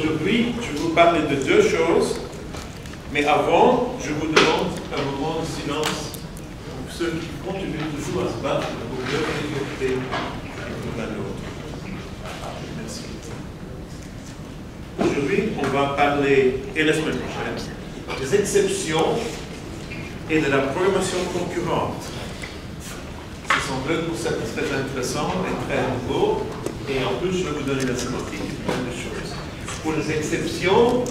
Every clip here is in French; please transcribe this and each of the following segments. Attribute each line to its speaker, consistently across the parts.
Speaker 1: aujourd'hui, je vais vous parler de deux choses, mais avant, je vous demande un moment de silence pour ceux qui continuent toujours à se battre pour leur liberté et pour la nôtre. Merci. Aujourd'hui, on va parler, et la semaine prochaine, des exceptions et de la programmation concurrente. Ce sont deux concepts très intéressants et très nouveaux, et en plus, je vais vous donner la sémantique et plein de choses. Pour les exceptions,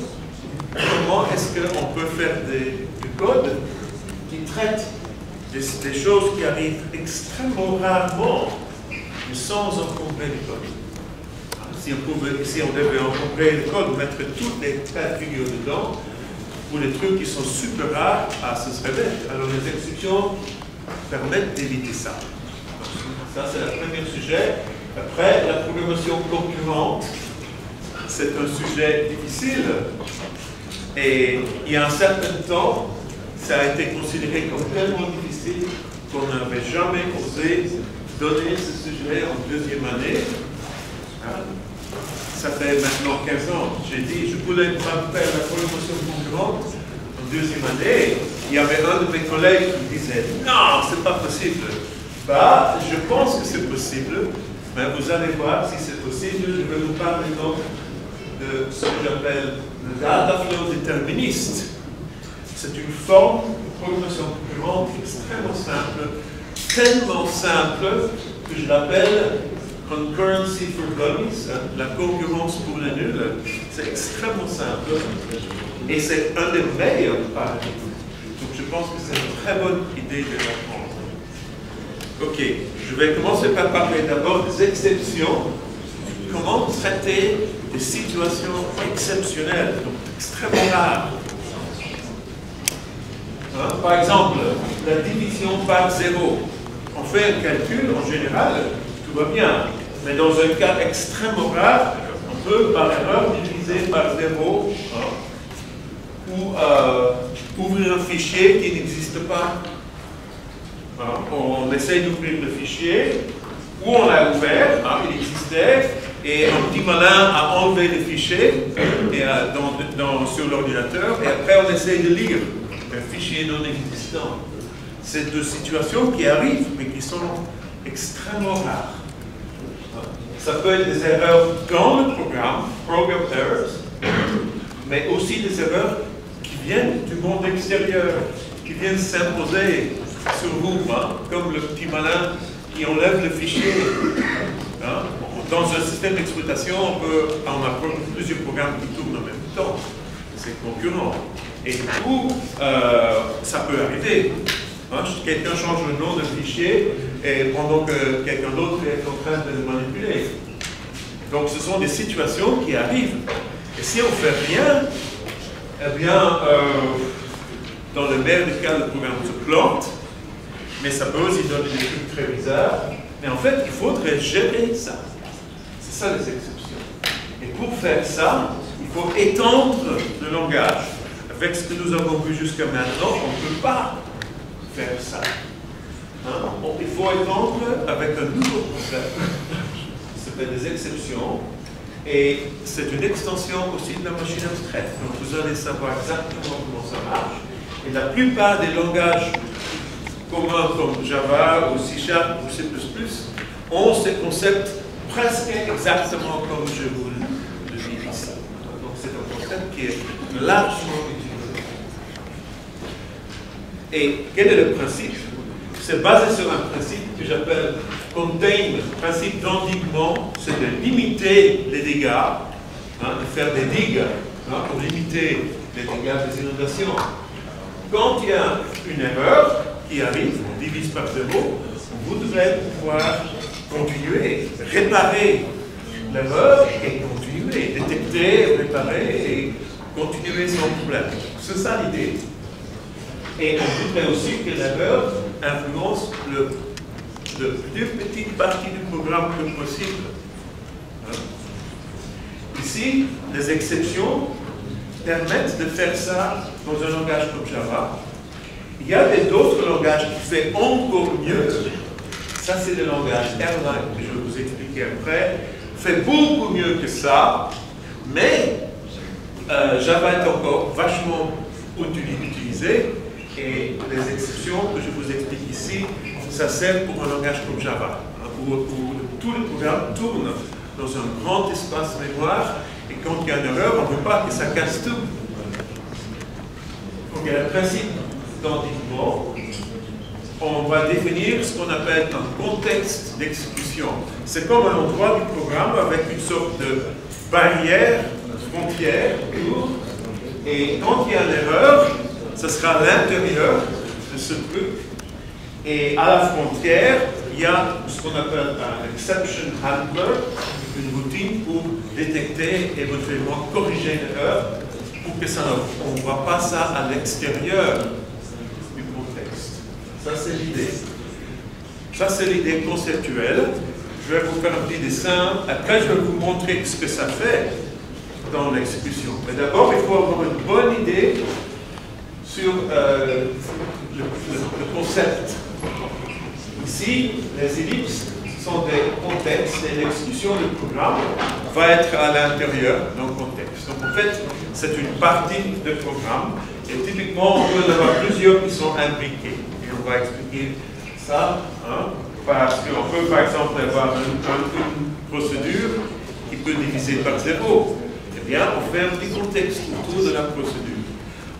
Speaker 1: comment est-ce qu'on peut faire du code qui traite des choses qui arrivent extrêmement rarement, mais sans encombrer le code. Si on devait encombrer le code, mettre toutes les cas de figure dedans, pour les trucs qui sont super rares, ce serait bête. Alors les exceptions permettent d'éviter ça. Ça, c'est le premier sujet. Après, la programmation concurrente, c'est un sujet difficile. Et il y a un certain temps, ça a été considéré comme tellement difficile qu'on n'avait jamais osé donner ce sujet en deuxième année. Ça fait maintenant 15 ans. J'ai dit, je voulais faire la programmation concurrente en deuxième année. Il y avait un de mes collègues qui disait, non, c'est pas possible. Bah, je pense que c'est possible, mais vous allez voir si c'est possible. Je vais vous parler donc de ce que j'appelle le data flow déterministe. C'est une forme de programmation concurrente extrêmement simple, tellement simple que je l'appelle concurrency for dummies, la concurrence pour les nuls. C'est extrêmement simple et c'est un des meilleurs paradigmes. Donc je pense que c'est une très bonne idée de l'apprendre. Ok, je vais commencer par parler d'abord des exceptions. Comment traiter des situations exceptionnelles, donc extrêmement rares. Par exemple, la division par zéro. On fait un calcul, en général, tout va bien. Mais dans un cas extrêmement rare, on peut par erreur diviser par zéro ou ouvrir un fichier qui n'existe pas. On essaye d'ouvrir le fichier, ou on l'a ouvert, il existait, et un petit malin a enlevé le fichier sur l'ordinateur, et après on essaye de lire un fichier non existant. C'est deux situations qui arrivent, mais qui sont extrêmement rares. Ça peut être des erreurs dans le programme, program errors, mais aussi des erreurs qui viennent du monde extérieur, qui viennent s'imposer sur vous, comme le petit malin qui enlève le fichier. Dans un système d'exploitation, on a plusieurs programmes qui tournent en même temps. C'est concurrent. Et du coup, ça peut arriver. Quelqu'un change le nom d'un fichier et pendant que quelqu'un d'autre est en train de le manipuler. Donc ce sont des situations qui arrivent. Et si on ne fait rien, eh bien, dans le meilleur des cas, le programme se plante, mais ça peut aussi donner des trucs très bizarres. Mais en fait, il faudrait gérer ça. C'est ça les exceptions. Et pour faire ça, il faut étendre le langage. Avec ce que nous avons vu jusqu'à maintenant, on ne peut pas faire ça. Il faut étendre avec un nouveau concept. Ça s'appelle des exceptions. Et c'est une extension aussi de la machine abstraite. Donc vous allez savoir exactement comment ça marche. Et la plupart des langages communs comme Java ou C# ou C++ ont ces concepts presque exactement comme je vous le dis ici. Donc c'est un concept qui est largement utilisé. Et quel est le principe? C'est basé sur un principe que j'appelle contain, principe d'endiguement, c'est de limiter les dégâts, de faire des digues pour limiter les dégâts des inondations. Quand il y a une erreur qui arrive, on divise par zéro, vous devrez pouvoir continuer, réparer l'erreur et continuer, détecter, réparer et continuer sans problème. C'est ça l'idée. Et on voudrait aussi que l'erreur influence le plus petite partie du programme que possible. Ici, les exceptions permettent de faire ça dans un langage comme Java. Il y a d'autres langages qui font encore mieux. Ça, c'est le langage Erlang que je vais vous expliquer après. Fait beaucoup mieux que ça, mais Java est encore vachement utilisé et les exceptions que je vous explique ici, ça sert pour un langage comme Java, hein, où tout le programme tourne dans un grand espace mémoire et quand il y a une erreur, on ne veut pas que ça casse tout. Donc il y a le principe d'endiguement. On va définir ce qu'on appelle un contexte d'exécution. C'est comme un endroit du programme avec une sorte de barrière, frontière autour. Et quand il y a une erreur, ce sera à l'intérieur de ce truc. Et à la frontière, il y a ce qu'on appelle un exception handler, une routine pour détecter et éventuellement corriger l'erreur pour que ça on ne voit pas ça à l'extérieur du contexte. Ça, c'est l'idée. Ça, c'est l'idée conceptuelle. Je vais vous faire un petit dessin. Après, je vais vous montrer ce que ça fait dans l'exécution. Mais d'abord, il faut avoir une bonne idée sur le concept. Ici, les ellipses sont des contextes et l'exécution du programme va être à l'intérieur d'un contexte. Donc en fait, c'est une partie du programme et typiquement, on peut en avoir plusieurs qui sont imbriqués. Et on va expliquer ça, hein, parce qu'on peut par exemple avoir une procédure qui peut diviser par 0. Eh bien, on fait un petit contexte autour de la procédure.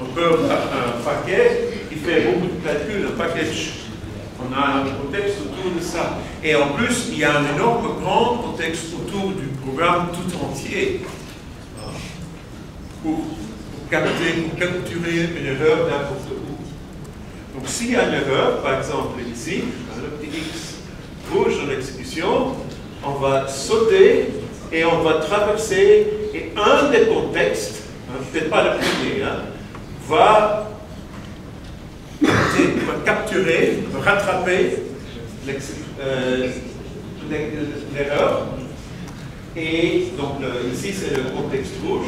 Speaker 1: On peut avoir un paquet qui fait beaucoup de calculs, un package. On a un contexte autour de ça. Et en plus, il y a un énorme grand contexte autour du programme tout entier pour capturer une erreur n'importe où. Donc s'il y a une erreur, par exemple ici, le petit X rouge dans l'exécution, on va sauter et on va traverser, et un des contextes, hein, peut-être pas le premier, hein, va capturer, rattraper l'erreur. Et donc ici c'est le contexte rouge.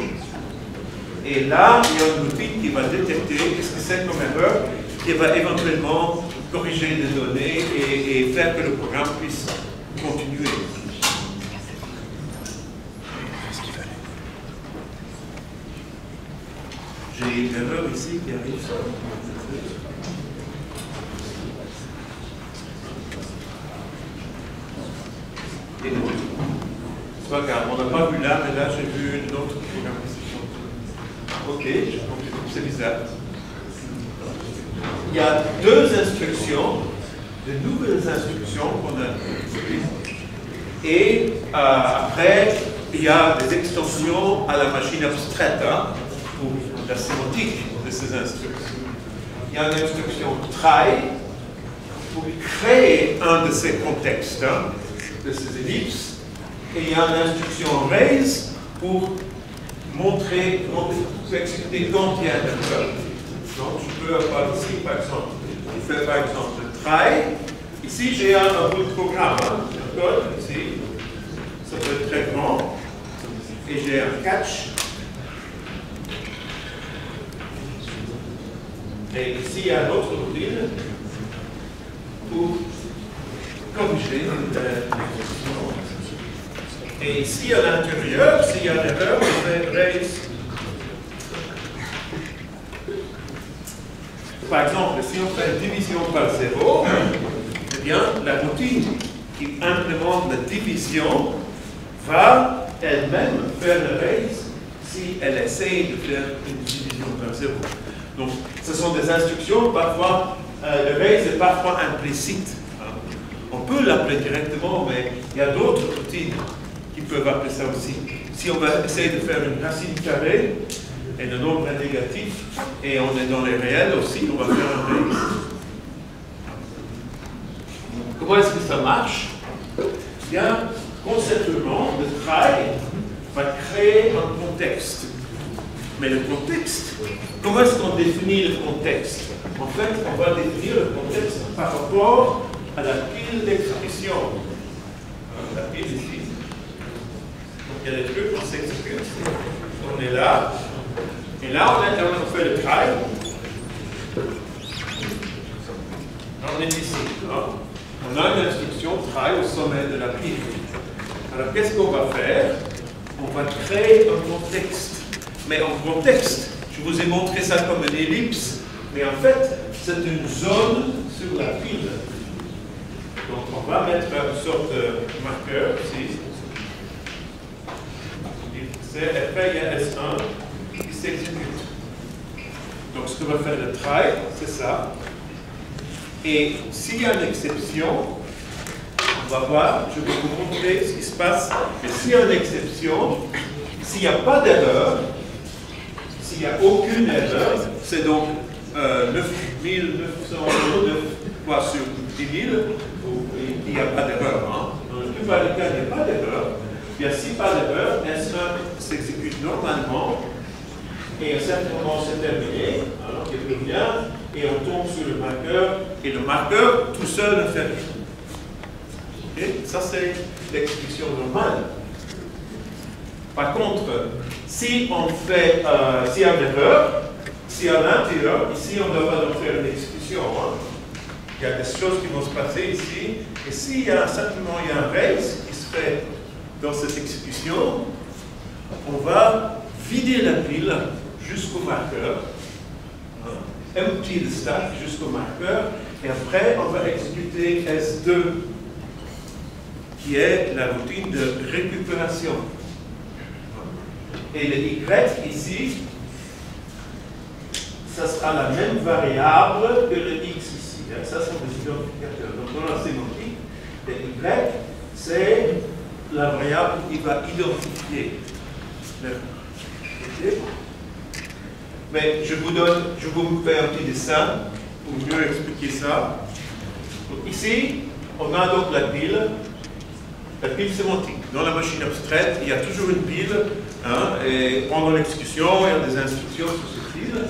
Speaker 1: Et là, il y a une routine qui va détecter ce que c'est comme erreur, qui va éventuellement corriger les données et faire que le programme puisse continuer. J'ai une erreur ici qui arrive. C'est pas grave, on n'a pas vu là, mais là j'ai vu une autre programmation. Ok, c'est bizarre. Il y a deux instructions, de nouvelles instructions qu'on a utilisées. Et après, il y a des extensions à la machine abstraite hein, pour la sémantique de ces instructions. Il y a une instruction try pour créer un de ces contextes, hein, de ces ellipses. Et il y a une instruction raise pour montrer, pour exécuter quand il y a un erreur. Donc je peux avoir ici par exemple, je fais par exemple le try. Ici j'ai un bout de programme, hein, un code ici. Ça peut être très grand. Et j'ai un catch. Et ici il y a une autre routine pour corriger l'exécution. Et ici, à l'intérieur, s'il y a une erreur, on fait raise. Par exemple, si on fait une division par 0, eh bien, la routine qui implémente la division va elle-même faire le raise si elle essaye de faire une division par 0. Donc, ce sont des instructions, parfois, le raise est parfois implicite. Hein. On peut l'appeler directement, mais il y a d'autres routines qui peuvent appeler ça aussi. Si on va essayer de faire une racine carrée, et le nombre est négatif, et on est dans les réels aussi, on va faire un raise. Comment est-ce que ça marche? Bien, conceptuellement, le try va créer un contexte. Mais le contexte, comment est-ce qu'on définit le contexte? En fait, on va définir le contexte par rapport à la pile d'exécution. La pile ici. Il y a des trucs qui s'exécutent. On est là. Et là, on fait le try. On est ici. Hein? On a une instruction try au sommet de la pile. Alors, qu'est-ce qu'on va faire? On va créer un contexte. mais en contexte. Je vous ai montré ça comme une ellipse, mais en fait, c'est une zone sur la pile. Donc, on va mettre une sorte de marqueur ici. Et après, il y a S1 qui s'exécute. Donc, ce que va faire le try, c'est ça. Et s'il y a une exception, on va voir, je vais vous montrer ce qui se passe. Et s'il y a une exception, s'il n'y a pas d'erreur, s'il n'y a aucune erreur, c'est donc 9900 euros de quoi sur 10 000, il n'y a pas d'erreur. Hein. Dans la plupart des cas, il n'y a pas d'erreur. Bien, si pas d'erreur, S1 s'exécute normalement, et à un certain moment, c'est terminé, alors il n'y a plus rien, et on tombe sur le marqueur, et le marqueur tout seul ne fait rien. Okay? Ça, c'est l'exécution normale. Par contre, si on fait, s'il y a une erreur, si à l'intérieur, ici, on doit donc faire une exécution. Hein. Il y a des choses qui vont se passer ici, et s'il y a simplement un raise qui se fait dans cette exécution, on va vider la pile jusqu'au marqueur, hein, empty the stack jusqu'au marqueur, et après on va exécuter S2, qui est la routine de récupération. Et le Y ici, ça sera la même variable que le X ici. Hein. Ça, sont des identificateurs. Donc dans la sémantique, le Y, c'est la variable qui va identifier l'erreur. Okay. Mais je vous fais un petit dessin pour mieux expliquer ça. Donc ici, on a donc la pile sémantique. Dans la machine abstraite, il y a toujours une pile, hein, et pendant l'exécution, il y a des instructions sur cette pile.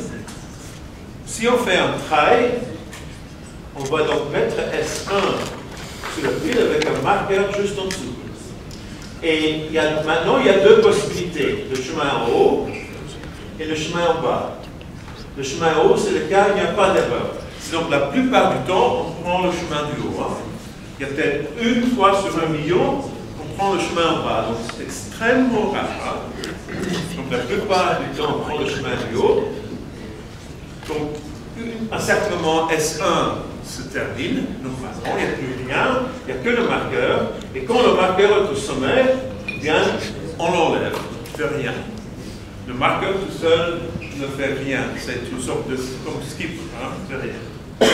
Speaker 1: Si on fait un try, on va donc mettre S1 sur la pile avec un marqueur juste en dessous. Et maintenant, il y a deux possibilités, le chemin en haut et le chemin en bas. Le chemin en haut, c'est le cas où il n'y a pas d'erreur. Donc, la plupart du temps, on prend le chemin du haut. Hein. Il y a peut-être une fois sur 1 million, on prend le chemin en bas. Donc, c'est extrêmement rare. Hein. Donc, la plupart du temps, on prend le chemin du haut. Donc, à un certain moment, S1 se termine, normalement, il n'y a plus rien, il n'y a que le marqueur, et quand le marqueur est au sommet, eh bien, on l'enlève, il ne fait rien. Le marqueur tout seul ne fait rien, c'est une sorte de comme skip, hein, il ne fait rien.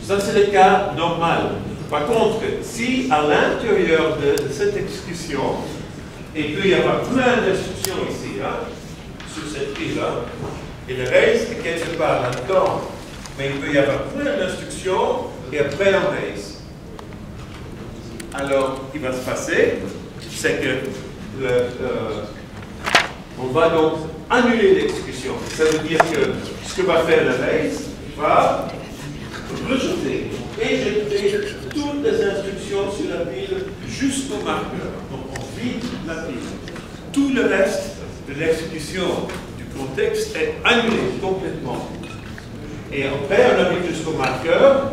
Speaker 1: Ça, c'est le cas normal. Par contre, si à l'intérieur de cette exécution, et puis il y aura plein d'instructions ici, hein, sur cette pile-là, et le raise est quelque part là-dedans, mais il peut y avoir plein d'instructions et après un raise. Alors, ce qui va se passer, c'est que on va donc annuler l'exécution. Ça veut dire que ce que va faire le raise va rejeter, éjecter toutes les instructions sur la pile jusqu'au marqueur. Donc, on vide la pile. Tout le reste de l'exécution du contexte est annulé complètement. Et après, on arrive jusqu'au marqueur.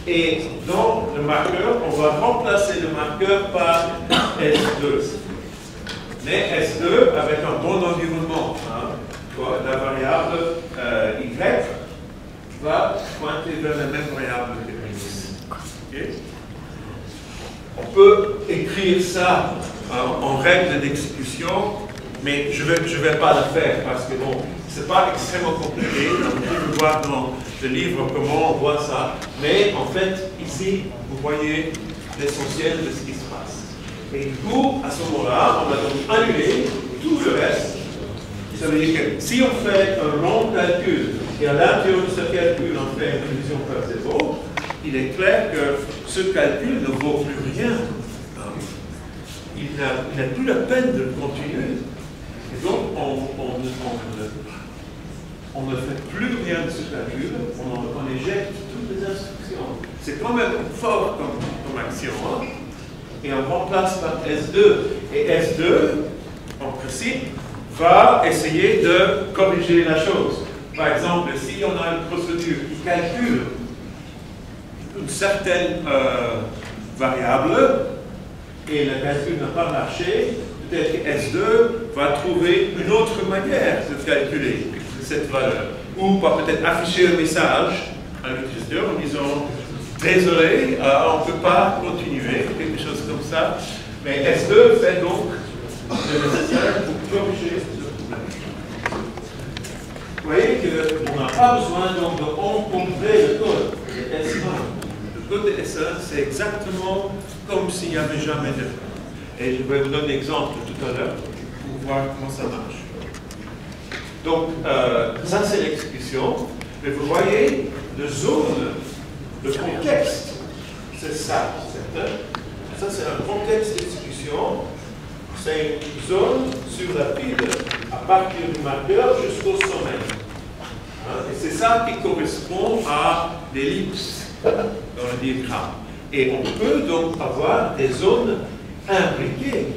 Speaker 1: Et dans le marqueur, on va remplacer le marqueur par S2. Mais S2 avec un bon environnement. Hein. La variable Y va pointer vers la même variable que X. Okay. On peut écrire ça en règle d'exécution, mais je vais pas le faire parce que bon, c'est pas extrêmement compliqué. Vous pouvez voir dans le livre comment on voit ça. Mais en fait, ici, vous voyez l'essentiel de ce qui se passe. Et du coup, à ce moment-là, on va donc annuler tout le reste. Ça veut dire que si on fait un long calcul, et à l'intérieur de ce calcul, on fait une division par 0, il est clair que ce calcul ne vaut plus rien. Il n'a plus la peine de continuer. Et donc, on ne fait plus rien de ce calcul, on éjecte toutes les instructions. C'est quand même fort comme action. Hein? Et on remplace par S2. Et S2, en principe, va essayer de corriger la chose. Par exemple, si on a une procédure qui calcule une certaine variable, et le calcul n'a pas marché, peut-être que S2 va trouver une autre manière de calculer cette valeur. Ou va peut-être afficher un message à l'utilisateur en disant désolé, on ne peut pas continuer, quelque chose comme ça. Mais S2 fait donc le nécessaire pour corriger ce problème. Vous voyez qu'on n'a pas besoin donc de encombrer le code de S1. Le code de S1, c'est exactement comme s'il n'y avait jamais d'erreur. Et je vais vous donner un exemple tout à l'heure pour voir comment ça marche. Donc, ça c'est l'exécution. Mais vous voyez, le zone, le contexte, c'est ça. Ça c'est un contexte d'exécution. C'est une zone sur la pile à partir du marqueur jusqu'au sommet. Et c'est ça qui correspond à l'ellipse dans le diagramme. Et on peut donc avoir des zones imbriquées.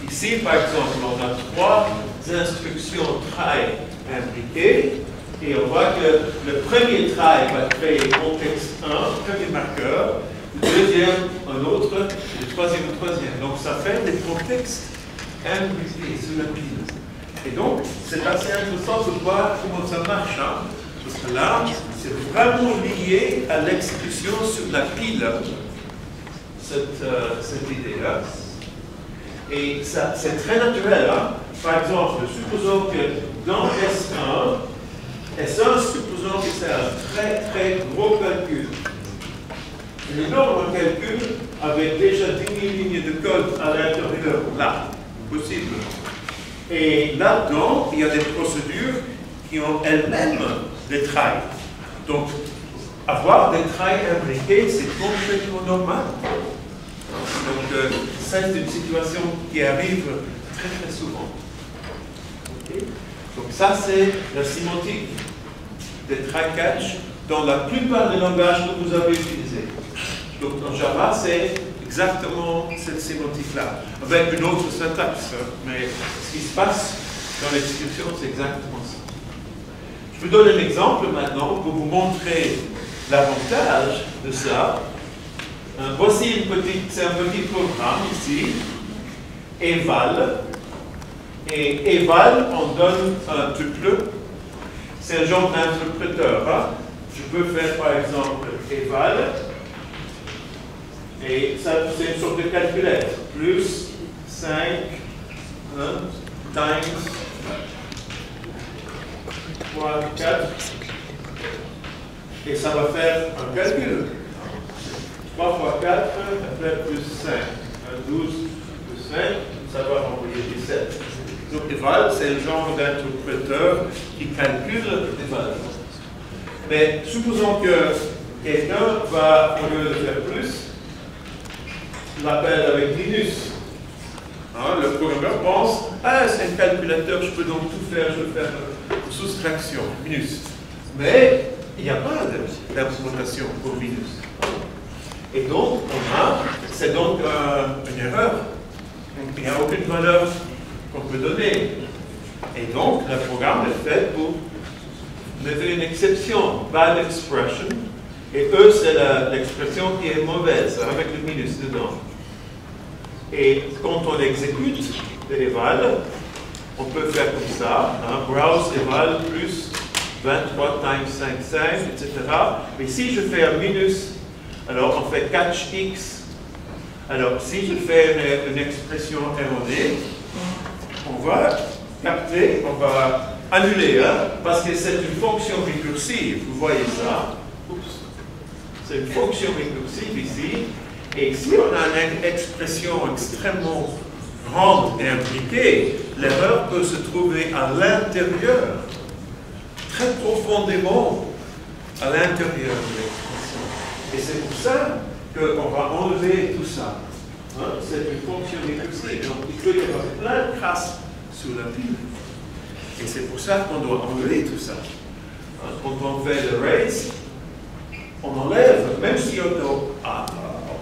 Speaker 1: Ici, par exemple, on a 3 instructions try imbriquées. Et on voit que le premier try va créer contexte 1, premier marqueur, le deuxième un autre, le troisième un troisième. Donc ça fait des contextes imbriqués sur la pile. Et donc c'est assez intéressant de voir comment ça marche. Hein? Parce que là, c'est vraiment lié à l'exécution sur la pile, cette idée-là. Et ça, c'est très naturel. Hein? Par exemple, supposons que dans S1, supposons que c'est un très très gros calcul. Un énorme calcul avec déjà 10 000 lignes de code à l'intérieur, là, possible. Et là-dedans, il y a des procédures qui ont elles-mêmes des trails. Donc, avoir des trails imbriqués, c'est complètement normal. Donc, c'est une situation qui arrive très très souvent. Okay? Donc ça, c'est la sémantique des try-catch dans la plupart des langages que vous avez utilisés. Donc en Java, c'est exactement cette sémantique-là, avec une autre syntaxe. Mais ce qui se passe dans l'exécution, c'est exactement ça. Je vous donne un exemple maintenant pour vous montrer l'avantage de ça. Voici c'est un petit programme ici, eval. Et eval, on donne un tuple. C'est un genre d'interpréteur. Hein? Je peux faire par exemple eval. Et ça, c'est une sorte de calculette. Plus 5 times 3, 4. Et ça va faire un calcul. 3 fois 4, ça fait plus 5. 12 plus 5, ça va envoyer 17. Donc, eval, c'est le genre d'interpréteur qui calcule les valeurs. Mais supposons que quelqu'un va, au lieu de faire plus, l'appelle avec minus. Hein, le programmeur pense, ah, c'est un calculateur, je peux donc tout faire, je peux faire une soustraction, minus. Mais il n'y a pas d'implémentation pour minus. Et donc, c'est donc une erreur. Il n'y a aucune valeur qu'on peut donner. Et donc, le programme est fait pour lever une exception, bad expression. Et eux, c'est l'expression qui est mauvaise, avec le minus dedans. Et quand on exécute l'eval, on peut faire comme ça, hein, browse eval plus 23 times 5, 5, etc. Mais si je fais un minus, alors on fait catch x. Alors, si je fais une expression erronée, on va capter, on va annuler, hein, parce que c'est une fonction récursive. Vous voyez ça? C'est une fonction récursive ici. Et si on a une expression extrêmement grande et impliquée, l'erreur peut se trouver à l'intérieur, très profondément à l'intérieur de l'expression. Et c'est pour ça qu'on va enlever tout ça. Hein? C'est une fonction récursive. Donc il peut y avoir plein de traces sur la pile. Et c'est pour ça qu'on doit enlever tout ça. Hein? Quand on fait le raise, on enlève, même si on est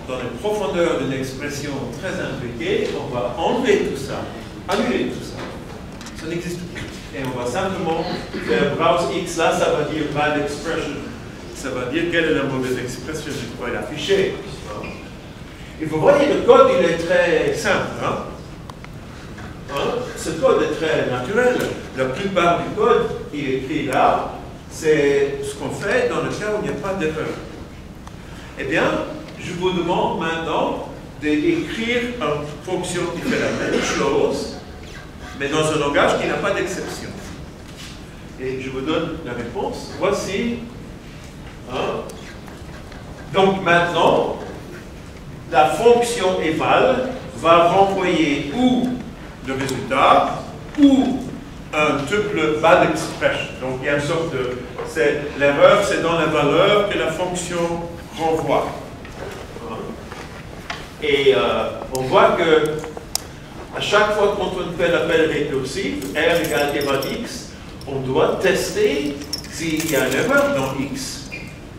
Speaker 1: dans la profondeur d'une expression très impliquée, on va enlever tout ça, annuler tout ça. Ça n'existe plus. Et on va simplement faire browse x, là, ça va dire bad expression. Ça va dire quelle est la mauvaise expression que je pourrais l'afficher. Et vous voyez, le code, il est très simple. Ce code est très naturel. La plupart du code qui est écrit là, c'est ce qu'on fait dans le cas où il n'y a pas d'erreur. Eh bien, je vous demande maintenant d'écrire une fonction qui fait la même chose, mais dans un langage qui n'a pas d'exception. Et je vous donne la réponse. Voici. Donc maintenant, la fonction eval va renvoyer ou le résultat ou un tuple bad expression. Donc il y a une sorte de... L'erreur, c'est dans la valeur que la fonction renvoie. Et on voit que à chaque fois qu'on fait l'appel récursif, R égale eval x, on doit tester s'il y a une erreur dans x.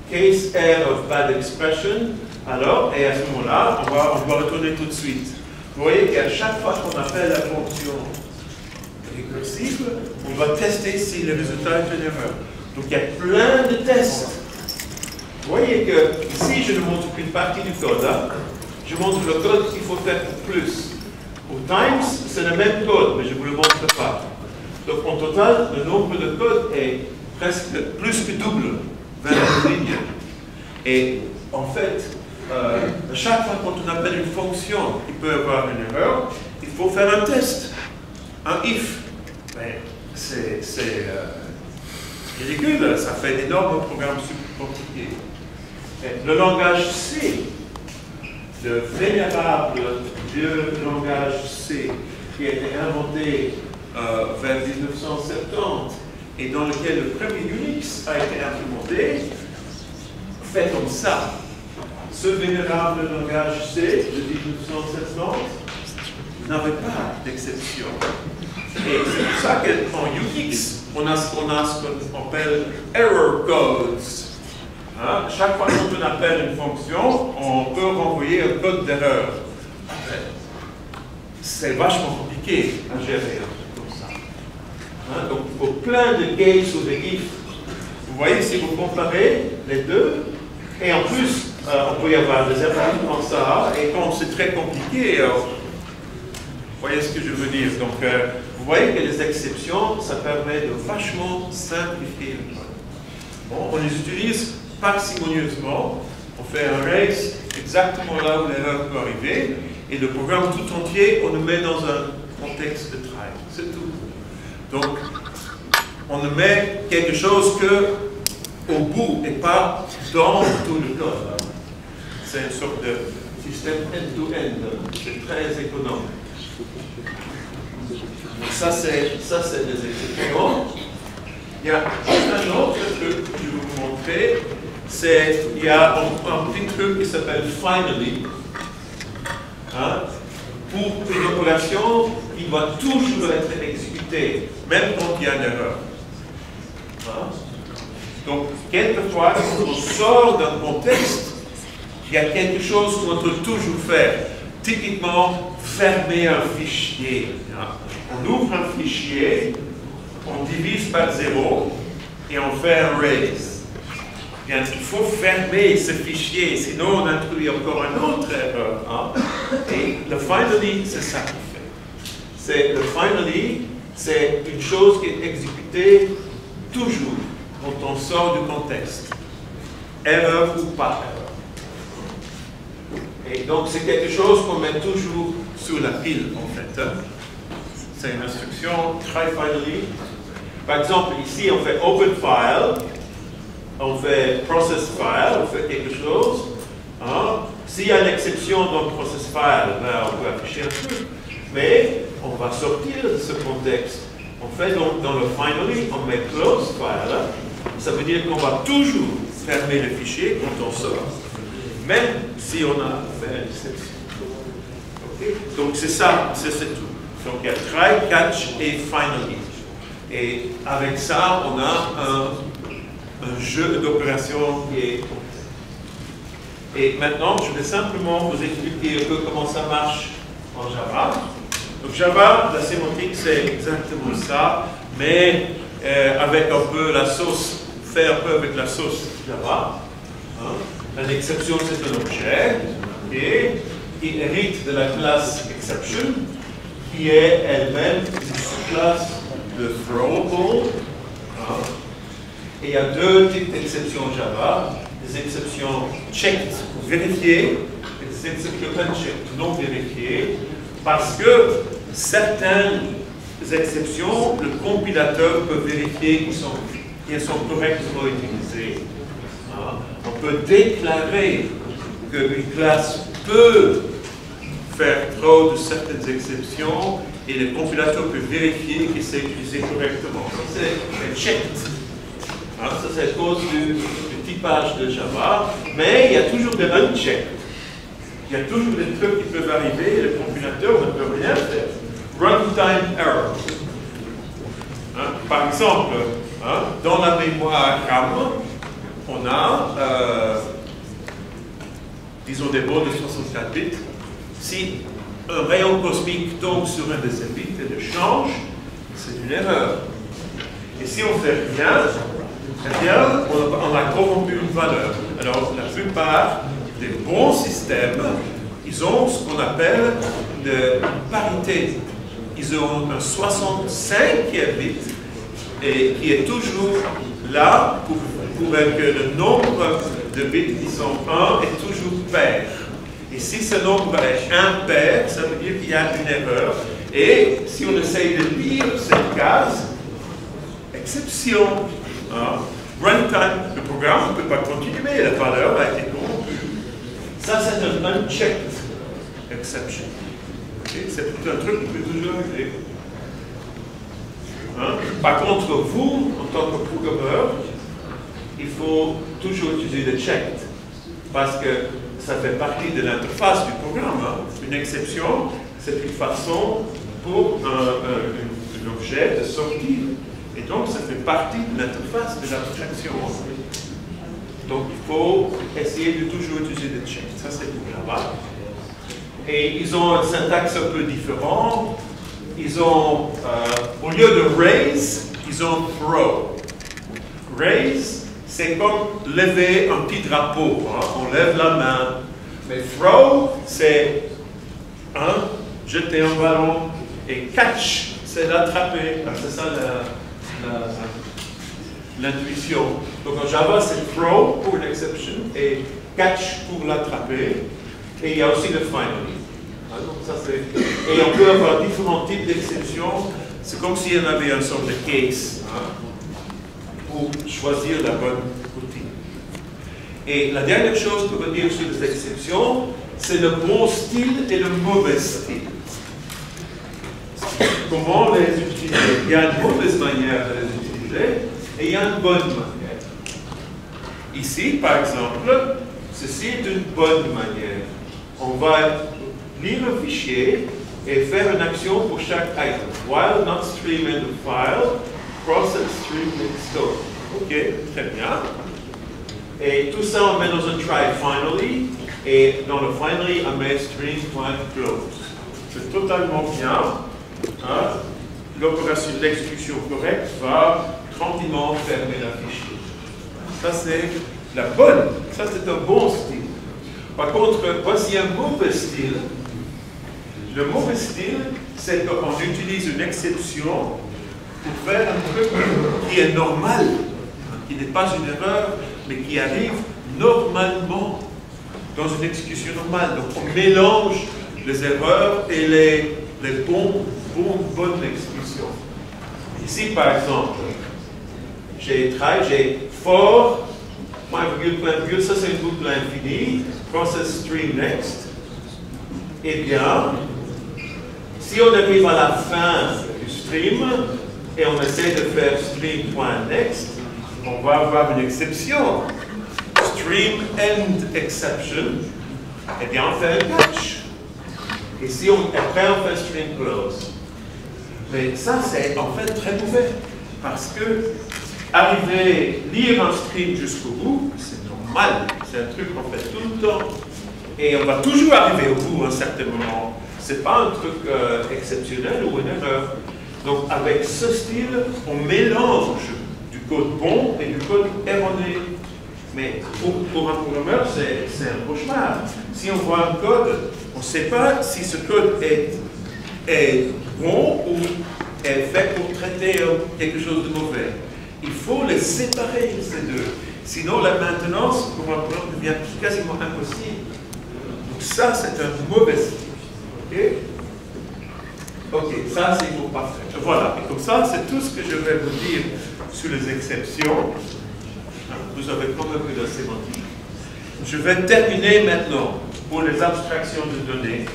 Speaker 1: Case R of bad expression, alors, et à ce moment-là, on va retourner tout de suite. Vous voyez qu'à chaque fois qu'on appelle la fonction récursive, on va tester si le résultat est une erreur. Donc il y a plein de tests. Vous voyez que ici, je ne montre qu'une partie du code. Je montre le code qu'il faut faire pour plus. Pour Times, c'est le même code, mais je ne vous le montre pas. Donc en total, le nombre de codes est presque plus que double, 20 lignes. Et en fait, à chaque fois quand on appelle une fonction qui peut avoir une erreur, il faut faire un test, un if. Mais c'est ridicule, ça fait d'énormes programmes compliqués. Le langage C, le vénérable vieux langage C, qui a été inventé vers 1970 et dans lequel le premier Unix a été implémenté, fait comme ça. Ce vénérable langage C de 1970 n'avait pas d'exception. Et c'est pour ça qu'en Unix, on a ce qu'on appelle error codes. Chaque fois qu'on appelle une fonction, on peut renvoyer un code d'erreur. C'est vachement compliqué à gérer un truc comme ça. Donc il faut plein de gates ou de if. Vous voyez, si vous comparez les deux, et en plus, on peut y avoir des erreurs comme ça, et quand c'est très compliqué, vous voyez ce que je veux dire. Donc, vous voyez que les exceptions, ça permet de vachement simplifier le code. Bon, on les utilise parcimonieusement, on fait un race exactement là où l'erreur peut arriver, et le programme tout entier, on le met dans un contexte de try. C'est tout. Donc, on ne met quelque chose au bout et pas dans tout le code. C'est une sorte de système end-to-end. C'est très économe. Ça, c'est des exceptions. Il y a juste un autre truc que je vais vous montrer. Il y a un petit truc qui s'appelle finally. Pour une opération qui doit toujours être exécutée, même quand il y a une erreur. Donc, quelquefois, quand on sort d'un contexte, il y a quelque chose qu'on doit toujours faire. Typiquement, fermer un fichier. On ouvre un fichier, on divise par 0 et on fait un raise. Bien, il faut fermer ce fichier, sinon on introduit encore une autre erreur. Et le finally, c'est ça qu'on fait. Le finally, c'est une chose qui est exécutée toujours quand on sort du contexte. Erreur ou pas erreur. Et donc c'est quelque chose qu'on met toujours sur la pile en fait. C'est une instruction try finally. Par exemple, ici on fait open file, on fait process file, on fait quelque chose. S'il y a une exception dans le process file, ben, on peut afficher un truc. Mais on va sortir de ce contexte. On fait donc dans le finally, on met close file. Ça veut dire qu'on va toujours fermer le fichier quand on sort. Même si on a fait une exception. Okay? Donc c'est ça, c'est tout. Donc il y a try, catch et finally. Et avec ça, on a un jeu d'opérations qui est complet. Et maintenant, je vais simplement vous expliquer un peu comment ça marche en Java. Donc Java, la sémantique, c'est exactement ça, mais avec un peu la sauce, fait un peu avec la sauce Java. L'exception, c'est un objet, et qui hérite de la classe exception, qui est elle-même une sous-classe de throwable. Et il y a deux types d'exceptions Java, des exceptions checked, vérifiées, et des exceptions unchecked, non vérifiées, parce que certaines exceptions, le compilateur peut vérifier qu'elles sont correctement utilisées. On peut déclarer qu'une classe peut faire trop de certaines exceptions et le compilateur peut vérifier que c'est utilisé correctement. Ça, c'est checked. Ça, c'est à cause du typage de Java. Mais il y a toujours des unchecked. Il y a toujours des trucs qui peuvent arriver et le compilateur ne peut rien faire. Runtime error. Par exemple, dans la mémoire RAM, on a, disons, des mots de 64 bits. Si un rayon cosmique tombe sur un de ces bits et le change, c'est une erreur. Et si on ne fait rien, eh bien, on a corrompu une valeur. Alors, la plupart des bons systèmes, ils ont ce qu'on appelle de parité. Ils ont un 65e bit et qui est toujours là pour que le nombre de bits qui sont 1 est toujours pair. Et si ce nombre est impair, ça veut dire qu'il y a une erreur. Et si on essaye de lire cette case, exception, runtime, le programme ne peut pas continuer, la valeur a été corrompue. Ça, c'est un unchecked exception. Okay? C'est un truc qui peut toujours arriver. Par contre, vous, en tant que programmeur, il faut toujours utiliser le checked, parce que ça fait partie de l'interface du programme. Une exception, c'est une façon pour un objet de sortir. Et donc, ça fait partie de l'interface de l'abstraction. Donc, il faut essayer de toujours utiliser le checked. Ça, c'est pour Java. Et ils ont un syntaxe un peu différent. Ils ont, au lieu de raise, ils ont throw. Raise, c'est comme lever un petit drapeau. On lève la main. Mais throw, c'est jeter un ballon. Et catch, c'est l'attraper. C'est ça l'intuition. Donc en Java, c'est throw pour l'exception et catch pour l'attraper. Et il y a aussi le finally. Donc ça, et on peut avoir différents types d'exceptions. C'est comme si on avait une sorte de case pour choisir la bonne routine. Et la dernière chose qu'on veut dire sur les exceptions, c'est le bon style et le mauvais style. Comment les utiliser? Il y a une mauvaise manière de les utiliser et il y a une bonne manière. Ici, par exemple, ceci est une bonne manière. On va lire un fichier et faire une action pour chaque item. While not stream in the file, process stream next door. Ok, très bien. Et tout ça, on met dans un try finally. Et dans le finally, on met stream.close. C'est totalement bien. L'opération d'exécution correcte va tranquillement fermer la fichier. Ça, c'est la bonne. Ça, c'est un bon style. Par contre, voici un mauvais style. Le mauvais style, c'est qu'on utilise une exception pour faire un truc qui est normal, qui n'est pas une erreur, mais qui arrive normalement dans une exécution normale. Donc, on mélange les erreurs et les bonnes exécutions. Ici, par exemple, j'ai for, point virgule, ça c'est une boucle infinie, process stream next. Eh bien, si on arrive à la fin du stream et on essaie de faire stream.next, on va avoir une exception. Stream end exception. Eh bien, on fait un catch. Et si après on fait stream close. Mais ça, c'est en fait très mauvais. Parce que lire un stream jusqu'au bout, c'est normal. C'est un truc qu'on fait tout le temps. Et on va toujours arriver au bout à un certain moment. Ce n'est pas un truc exceptionnel ou une erreur. Donc avec ce style, on mélange du code bon et du code erroné. Mais pour un programmeur, c'est un cauchemar. si on voit un code, on ne sait pas si ce code est bon ou est fait pour traiter quelque chose de mauvais. Il faut les séparer, ces deux. Sinon, la maintenance pour un programme devient quasiment impossible. Donc ça, c'est un mauvais signe. Ok, ça c'est pour parfait. Voilà, et comme ça, c'est tout ce que je vais vous dire sur les exceptions. Vous avez quand même vu la sémantique. Je vais terminer maintenant pour les abstractions de données.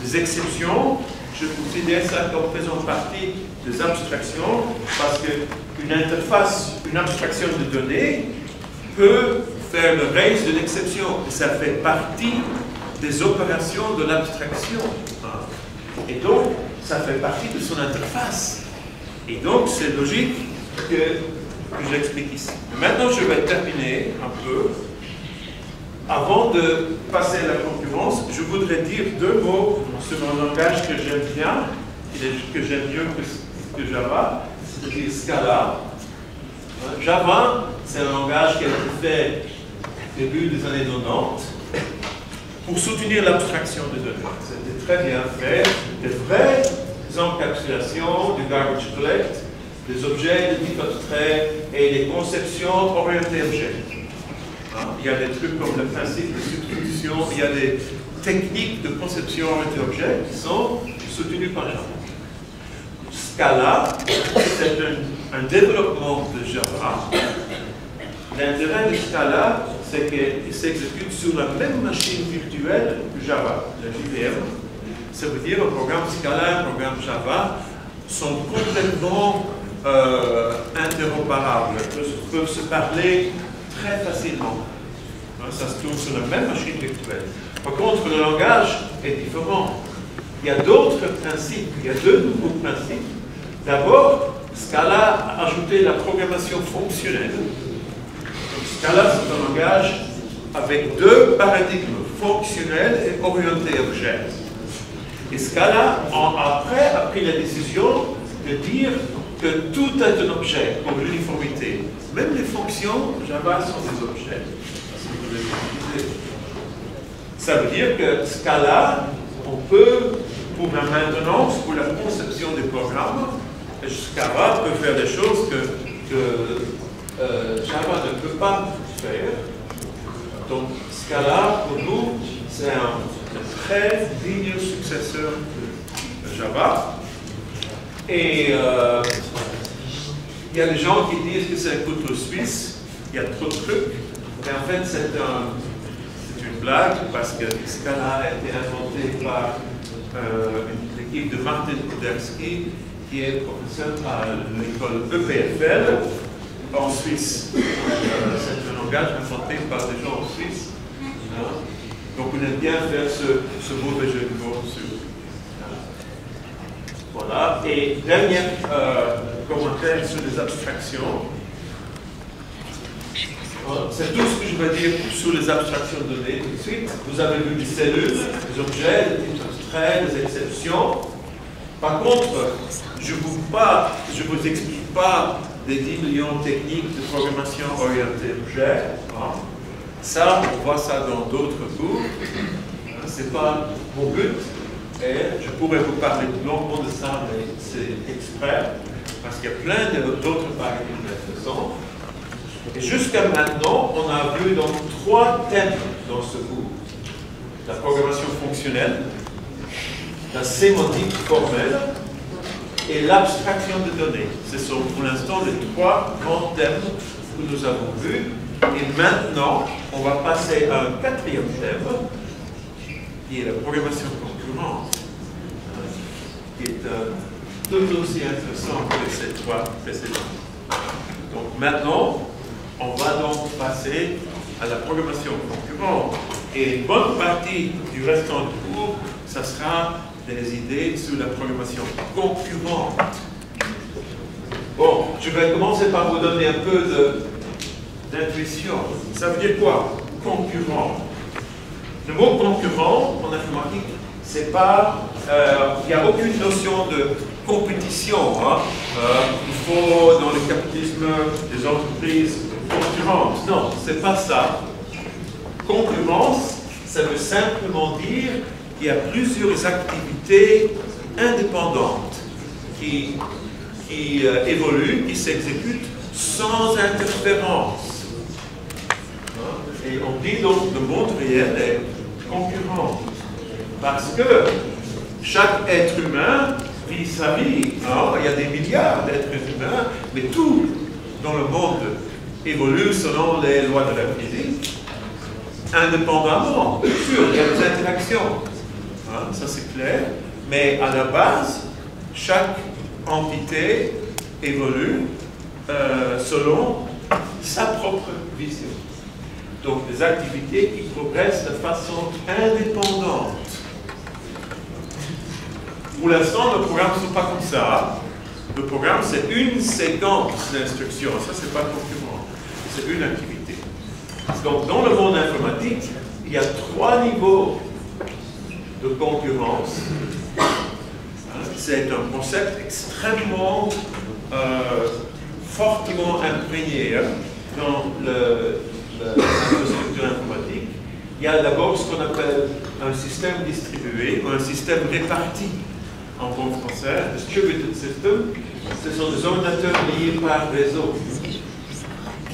Speaker 1: Les exceptions, je considère ça comme faisant partie des abstractions parce qu'une interface, une abstraction de données peut faire le reste de l'exception. Et ça fait partie des opérations de l'abstraction. Et donc, ça fait partie de son interface. Et donc, c'est logique que j'explique ici. Maintenant, je vais terminer un peu. Avant de passer à la concurrence, je voudrais dire deux mots sur un langage que j'aime bien, que j'aime mieux que Java, c'est-à-dire Scala. Java, c'est un langage qui a été fait au début des années 90 pour soutenir l'abstraction de données. C'était très bien fait, des vraies encapsulations, du garbage collect, des objets de type abstrait et des conceptions orientées objets. Il y a des trucs comme le principe de substitution, il y a des techniques de conception orientée objet qui sont soutenues par Java. Scala, c'est un développement de Java. L'intérêt de Scala, c'est qu'il s'exécute sur la même machine virtuelle que Java, la JVM. Ça veut dire un programme Scala, un programme Java sont complètement interopérables, peuvent se parler très facilement. Ça se trouve sur la même machine virtuelle. Par contre, le langage est différent. Il y a d'autres principes, il y a deux nouveaux principes. D'abord, Scala a ajouté la programmation fonctionnelle. Donc, Scala, c'est un langage avec deux paradigmes, fonctionnel et orienté objet. Et Scala, après, a pris la décision de dire que tout est un objet, comme l'uniformité. Même les fonctions Java sont des objets. Ça veut dire que Scala, on peut, pour la maintenance, pour la conception des programmes, Scala peut faire des choses que Java ne peut pas faire. Donc Scala, pour nous, c'est un très digne successeur de Java. Et il y a des gens qui disent que c'est un couteau suisse, il y a trop de trucs, mais en fait c'est une blague parce que Scala a été inventé par l'équipe de Martin Kuderski, qui est professeur à l'école EPFL en Suisse. C'est un langage inventé par des gens en Suisse. Donc on aime bien faire ce mauvais jeu de mots sur. Voilà. Et dernier commentaire sur les abstractions. C'est tout ce que je vais dire sur les abstractions de données tout de suite. Vous avez vu des cellules, des objets, des types abstraits, des exceptions. Par contre, je ne vous explique pas des 10 millions de techniques de programmation orientée objet. Ça, on voit ça dans d'autres cours. Ce n'est pas mon but. Et je pourrais vous parler longuement de ça, mais c'est exprès, parce qu'il y a plein d'autres paradigmes de façon. Et jusqu'à maintenant, on a vu donc 3 thèmes dans ce cours. La programmation fonctionnelle, la sémantique formelle et l'abstraction de données. Ce sont pour l'instant les 3 grands thèmes que nous avons vus. Et maintenant, on va passer à un 4e thème, qui est la programmation concurrente, qui est tout aussi intéressant que ces 3 précédents. Donc maintenant, on va donc passer à la programmation concurrente. Et une bonne partie du restant du cours, ça sera des idées sur la programmation concurrente. Bon, je vais commencer par vous donner un peu d'intuition. Ça veut dire quoi? Concurrent. Le mot concurrent en informatique, c'est pas, il n'y a aucune notion de compétition. Il faut, dans le capitalisme, des entreprises concurrentes. Non, c'est pas ça. Concurrence, ça veut simplement dire qu'il y a plusieurs activités indépendantes qui évoluent, qui s'exécutent sans interférence. Et on dit donc que le monde réel est concurrent. Parce que chaque être humain vit sa vie. Alors, il y a des milliards d'êtres humains, mais tout dans le monde évolue selon les lois de la physique, indépendamment. Bien sûr, il y a des interactions. Ça c'est clair. Mais à la base, chaque entité évolue selon sa propre vision. Donc des activités qui progressent de façon indépendante. Pour l'instant, le programme ne sont pas comme ça. Le programme, c'est une séquence d'instructions. Ça, c'est pas concurrent. C'est une activité. Donc, dans le monde informatique, il y a 3 niveaux de concurrence. C'est un concept extrêmement fortement imprégné dans l'infrastructure informatique. Il y a d'abord ce qu'on appelle un système distribué ou un système réparti. En bon français, distributed system, ce sont des ordinateurs liés par réseau.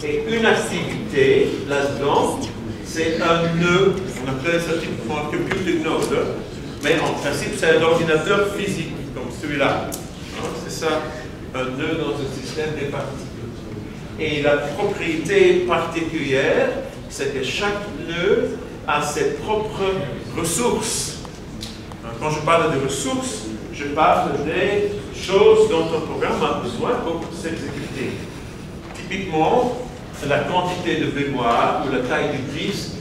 Speaker 1: Et une activité là-dedans, c'est un nœud, on appelle ça typiquement un computing node, mais en principe c'est un ordinateur physique, comme celui-là. C'est ça, un nœud dans un système réparti. Et la propriété particulière, c'est que chaque nœud a ses propres ressources. Quand je parle de ressources, je parle des choses dont un programme a besoin pour s'exécuter. Typiquement, la quantité de mémoire ou la taille du disque,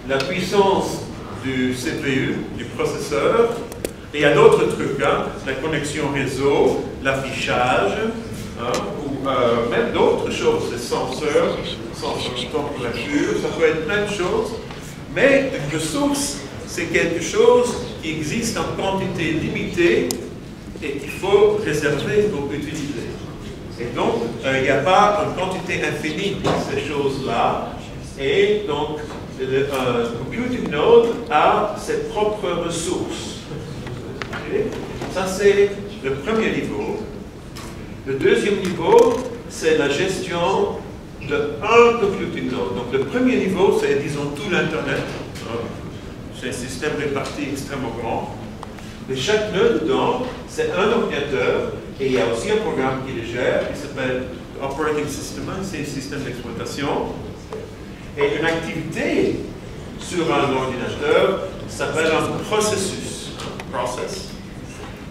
Speaker 1: la puissance du CPU, du processeur, et il y a d'autres trucs, la connexion réseau, l'affichage, ou même d'autres choses, les senseurs, température, ça peut être plein de choses, mais une ressource, c'est quelque chose qui existe en quantité limitée et qu'il faut réserver pour utiliser. Et donc, il n'y a pas une quantité infinie de ces choses-là. Et donc, un computing node a ses propres ressources. Okay? Ça, c'est le premier niveau. Le deuxième niveau, c'est la gestion d'un computing node. Donc, le premier niveau, c'est, disons, tout l'Internet. C'est un système réparti extrêmement grand. Mais chaque nœud dedans, c'est un ordinateur, et il y a aussi un programme qui le gère, qui s'appelle Operating System, c'est un système d'exploitation. Et une activité sur un ordinateur s'appelle un processus, process.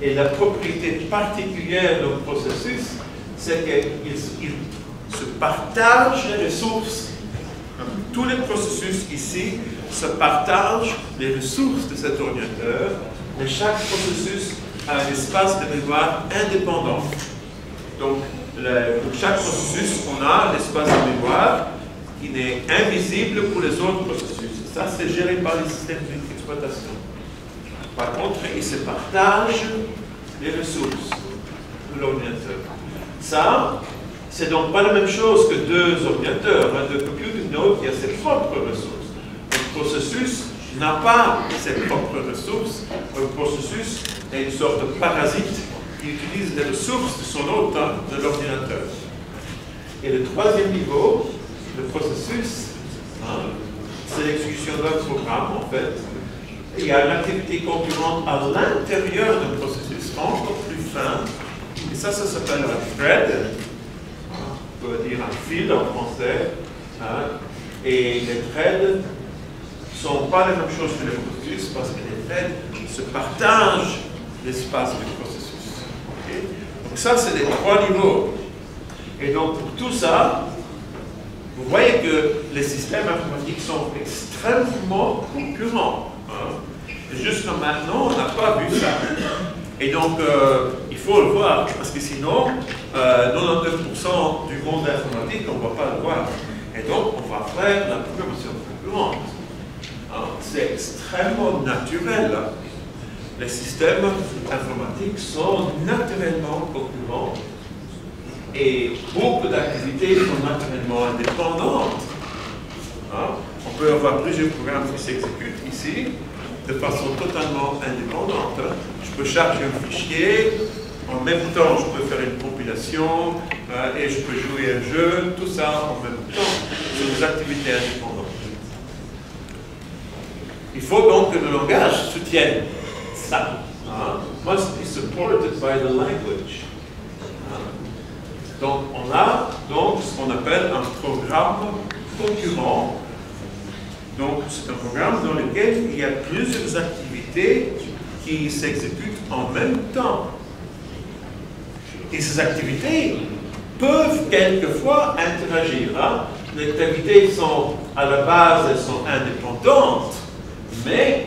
Speaker 1: Et la propriété particulière du processus, c'est qu'il se partage les ressources. Tous les processus ici se partagent les ressources de cet ordinateur, mais chaque processus a un espace de mémoire indépendant. Donc, pour chaque processus, on a l'espace de mémoire qui n'est invisible pour les autres processus. Ça, c'est géré par les systèmes d'exploitation. Par contre, ils se partagent les ressources de l'ordinateur. Ça, c'est donc pas la même chose que deux ordinateurs. Deux computing node qui a ses propres ressources. Le processus n'a pas ses propres ressources. Le processus est une sorte de parasite qui utilise les ressources de son hôte, de l'ordinateur. Et le troisième niveau, le processus, c'est l'exécution d'un programme en fait. Il y a une activité concurrente à l'intérieur d'un processus encore plus fin. Et ça s'appelle un thread. On peut dire un fil en français. Et les threads ne sont pas les mêmes choses que les processus parce que les threads se partagent l'espace du processus. Okay? Donc ça, c'est les trois niveaux. Et donc pour tout ça, vous voyez que les systèmes informatiques sont extrêmement concurrents. Et jusqu'à maintenant, on n'a pas vu ça. Et donc, il faut le voir, parce que sinon, 99% du monde informatique, on ne va pas le voir. Et donc, on va faire la programmation concurrente. C'est extrêmement naturel. Les systèmes informatiques sont naturellement concurrents. Et beaucoup d'activités sont naturellement indépendantes. On On peut avoir plusieurs programmes qui s'exécutent ici de façon totalement indépendante. Je peux charger un fichier, en même temps je peux faire une compilation et je peux jouer un jeu, tout ça en même temps, sur des activités indépendantes. Il faut donc que le langage soutienne ça. Must be supported by the language. Donc on a donc ce qu'on appelle un programme concurrent. Donc c'est un programme dans lequel il y a plusieurs activités qui s'exécutent en même temps. Et ces activités peuvent quelquefois interagir. Les activités sont, à la base, elles sont indépendantes, mais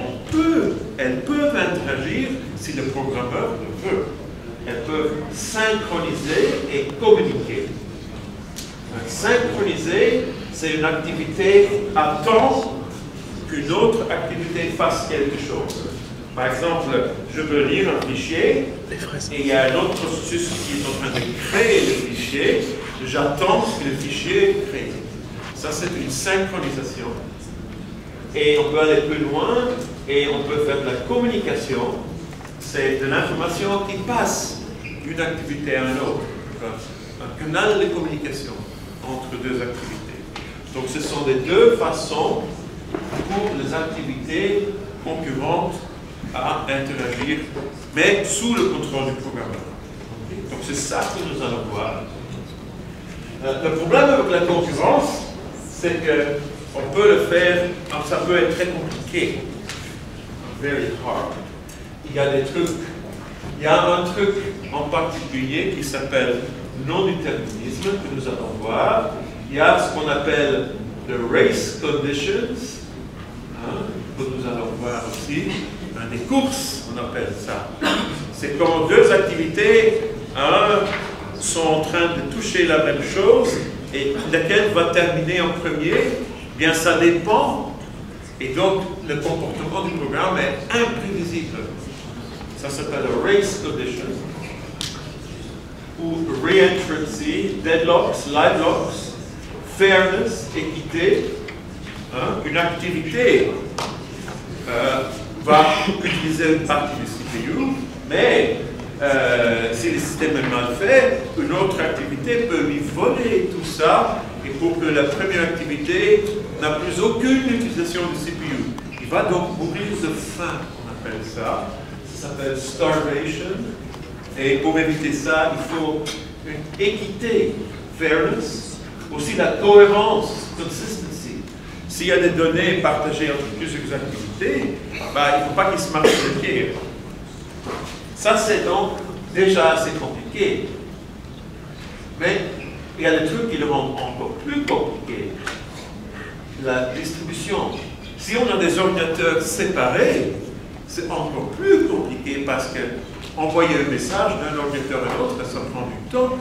Speaker 1: elles peuvent interagir si le programmeur le veut. Elles peuvent synchroniser et communiquer. Synchroniser, c'est une activité attend qu'une autre activité fasse quelque chose. Par exemple, je veux lire un fichier et il y a un autre processus qui est en train de créer le fichier. J'attends que le fichier est créé. Ça, c'est une synchronisation. Et on peut aller plus loin et on peut faire de la communication. C'est de l'information qui passe d'une activité à une autre. Un canal de communication entre deux activités. Donc ce sont les deux façons pour les activités concurrentes à interagir, mais sous le contrôle du programmeur. Donc c'est ça que nous allons voir. Le problème avec la concurrence, c'est qu'on peut le faire, ça peut être très compliqué. Very hard. Il y a des trucs. Il y a un truc en particulier qui s'appelle non-déterminisme, que nous allons voir. Il y a ce qu'on appelle the race conditions, que nous allons voir aussi. Des courses, on appelle ça. C'est quand deux activités sont en train de toucher la même chose et laquelle va terminer en premier, bien ça dépend. Et donc, le comportement du programme est imprévisible. Ça s'appelle race condition ou reentrancy, deadlocks, livelocks, fairness, équité. Une activité va utiliser une partie du CPU, mais si le système est mal fait, une autre activité peut lui voler tout ça, et pour que la première activité n'a plus aucune utilisation du CPU. Il va donc mourir de faim, on appelle ça. Ça s'appelle starvation. Et pour éviter ça, il faut une équité, fairness, aussi la cohérence, consistency. S'il y a des données partagées entre plusieurs activités, il ne faut pas qu'ils se marchent les pieds. Ça, c'est donc déjà assez compliqué. Mais il y a des trucs qui le rendent encore plus compliqué. La distribution. Si on a des ordinateurs séparés, c'est encore plus compliqué parce que envoyer un message d'un ordinateur à l'autre, ça prend du temps.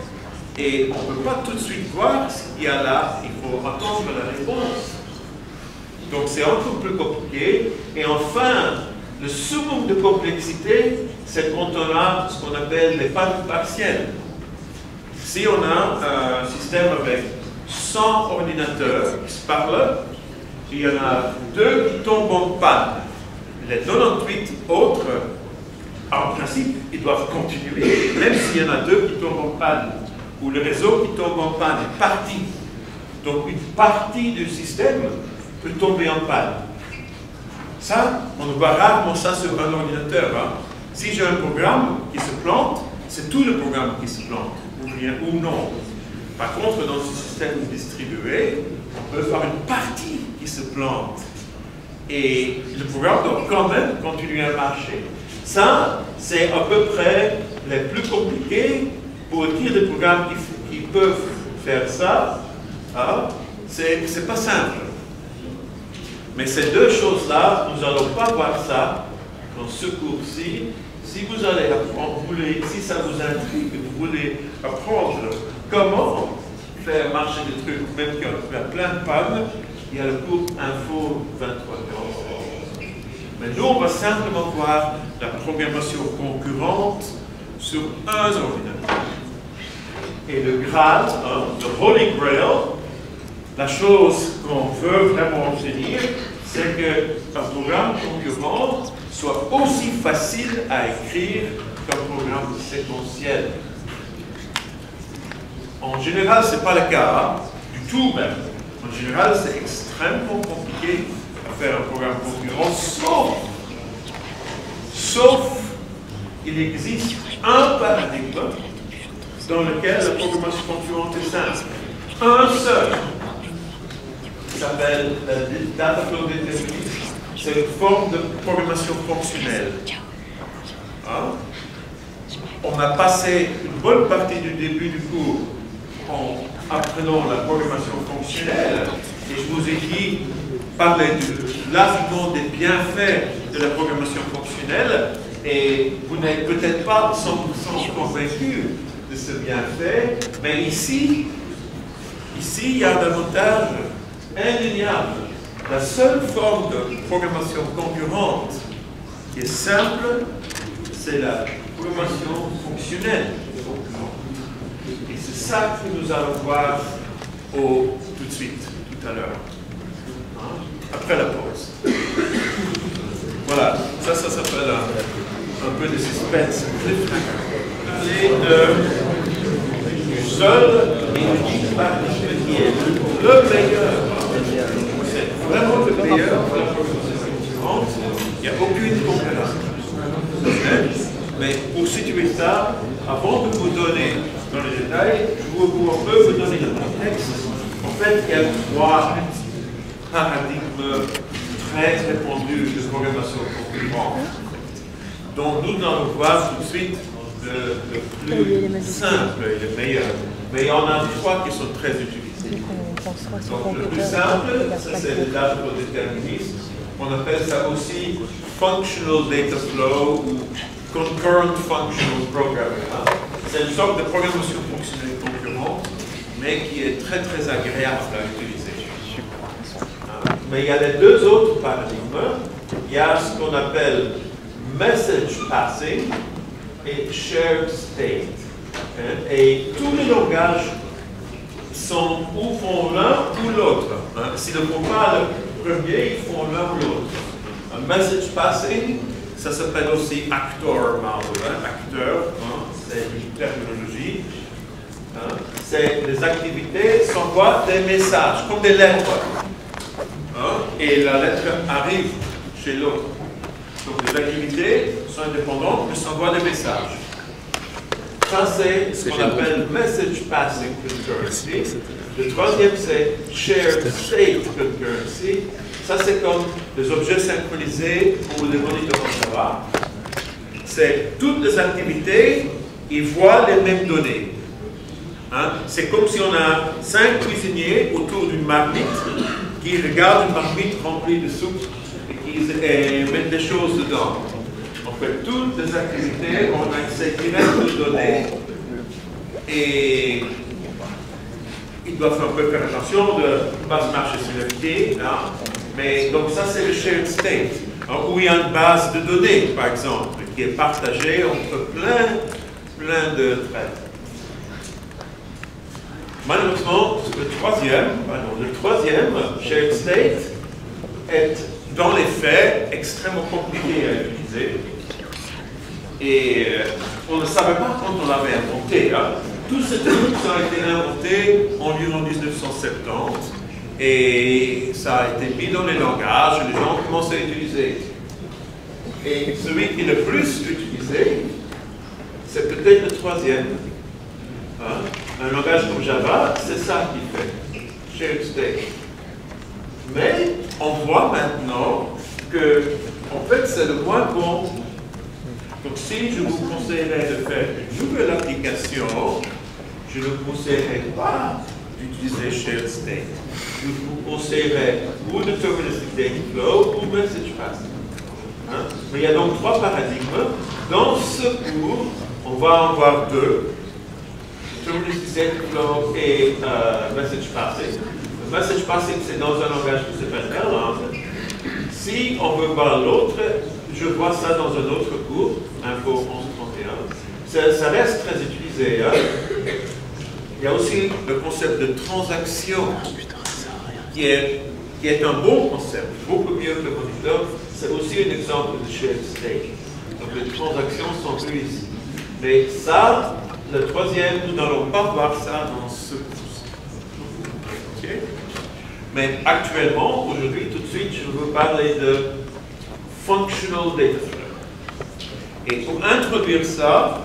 Speaker 1: Et on ne peut pas tout de suite voir ce qu'il y a là. Il faut attendre la réponse. Donc c'est encore plus compliqué. Et enfin, le summum de complexité, c'est quand on a ce qu'on appelle des pannes partielles. Si on a un système avec 100 ordinateurs qui se parlent, il y en a 2 qui tombent en panne. Les 98 autres, en principe, ils doivent continuer, même s'il y en a 2 qui tombent en panne, ou le réseau qui tombe en panne est parti. Donc une partie du système peut tomber en panne. Ça, on voit rarement ça sur un ordinateur. Si j'ai un programme qui se plante, c'est tout le programme qui se plante, ou non. Par contre, dans ce système distribué, on peut faire une partie qui se plante. Et le programme doit quand même continuer à marcher. Ça, c'est à peu près les plus compliqués pour dire des programmes qui peuvent faire ça. C'est pas simple. Mais ces deux choses-là, nous n'allons pas voir ça dans ce cours-ci. Si vous allez apprendre, si ça vous intrigue, vous voulez apprendre comment faire marcher des trucs, même qu'il y a plein de pannes, il y a le cours Info 23. Mais nous, on va simplement voir la programmation concurrente sur un ordinateur. Et le Graal, le Holy Grail, la chose qu'on veut vraiment obtenir, c'est qu'un programme concurrent soit aussi facile à écrire qu'un programme séquentiel. En général, ce n'est pas le cas, du tout même. En général, c'est extrêmement compliqué à faire un programme concurrent, sauf il existe un paradigme dans lequel la programmation concurrente est simple. Un seul. Il s'appelle la data flow déterminisme. C'est une forme de programmation fonctionnelle. Hein? On a passé une bonne partie du début du cours en apprenant la programmation fonctionnelle. Et je vous ai dit, parler largement des bienfaits de la programmation fonctionnelle. Et vous n'êtes peut-être pas 100% convaincu de ce bienfait, mais ici, il y a un avantage indéniable. La seule forme de programmation concurrente qui est simple, c'est la programmation fonctionnelle. Et c'est ça que nous allons voir tout de suite, tout à l'heure, après la pause. Voilà, ça s'appelle un peu de suspense. Parler de seul et unique paradigme qui est le meilleur. C'est vraiment le meilleur pour la programmation concurrente. Il n'y a aucune concurrence. Mais pour situer ça, avant de vous donner dans les détails, je veux un peu vous donner le contexte. En fait, il y a 3 paradigmes très répandus de programmation concurrente, dont nous allons voir tout de suite le plus simple et le meilleur. Mais il y en a 3 qui sont très utilisés. Donc le plus simple, c'est le data flow déterminisme. On appelle ça aussi functional data flow ou concurrent functional programming. C'est une sorte de programmation fonctionnelle concurrente, mais qui est très très agréable à utiliser. Mais il y a les 2 autres paradigmes. Il y a ce qu'on appelle message passing et shared state. Et tous les langages font l'un ou l'autre. S'ils ne font pas le premier, ils font l'un ou l'autre. Un message passing, ça s'appelle aussi actor model. Acteur, c'est une terminologie. C'est des activités qui s'envoient des messages, comme des lettres. Et la lettre arrive chez l'autre. Donc les activités sont indépendantes, mais s'envoient des messages. Ça, c'est ce qu'on appelle message passing concurrency. Le troisième, c'est shared state concurrency. Ça, c'est comme des objets synchronisés ou des moniteurs en Java. C'est toutes les activités, ils voient les mêmes données. C'est comme si on a 5 cuisiniers autour d'une marmite qui regardent une marmite remplie de soupe et qui mettent des choses dedans. En fait, toutes les activités ont accès direct aux données et ils doivent un peu faire attention de ne pas se marcher sur les pieds. Mais donc ça, c'est le shared state, où il y a une base de données, par exemple, qui est partagée entre plein de threads. Malheureusement, le troisième, shared state, est dans les faits extrêmement compliqué à utiliser. Et on ne savait pas quand on l'avait inventé. Tous ces trucs ont été inventés environ 1970 et ça a été mis dans les langages et les gens ont commencé à utiliser. Et celui qui est le plus utilisé, c'est peut-être le troisième. Un langage comme Java, c'est ça qui fait shared state. Mais on voit maintenant que, en fait, c'est le moins bon. Donc, si je vous conseillerais de faire une nouvelle application, je ne vous conseillerais pas d'utiliser shared state. Je vous conseillerais ou deterministic data flow ou message passing. Mais il y a donc 3 paradigmes. Dans ce cours, on va en voir 2. Deterministic data flow et message passing. Le message passing, c'est dans un langage qui s'appelle Erlang. Si on veut voir l'autre, je vois ça dans un autre cours, Info 1131. Ça reste très utilisé. Il y a aussi le concept de transaction. qui est un bon concept, beaucoup mieux que le moniteur. C'est aussi un exemple de shared state. Donc les transactions sont plus ici. Mais ça, le troisième, nous n'allons pas voir ça dans ce cours. Okay? Mais actuellement, aujourd'hui, tout de suite, je veux parler de functional data flow. Et pour introduire ça,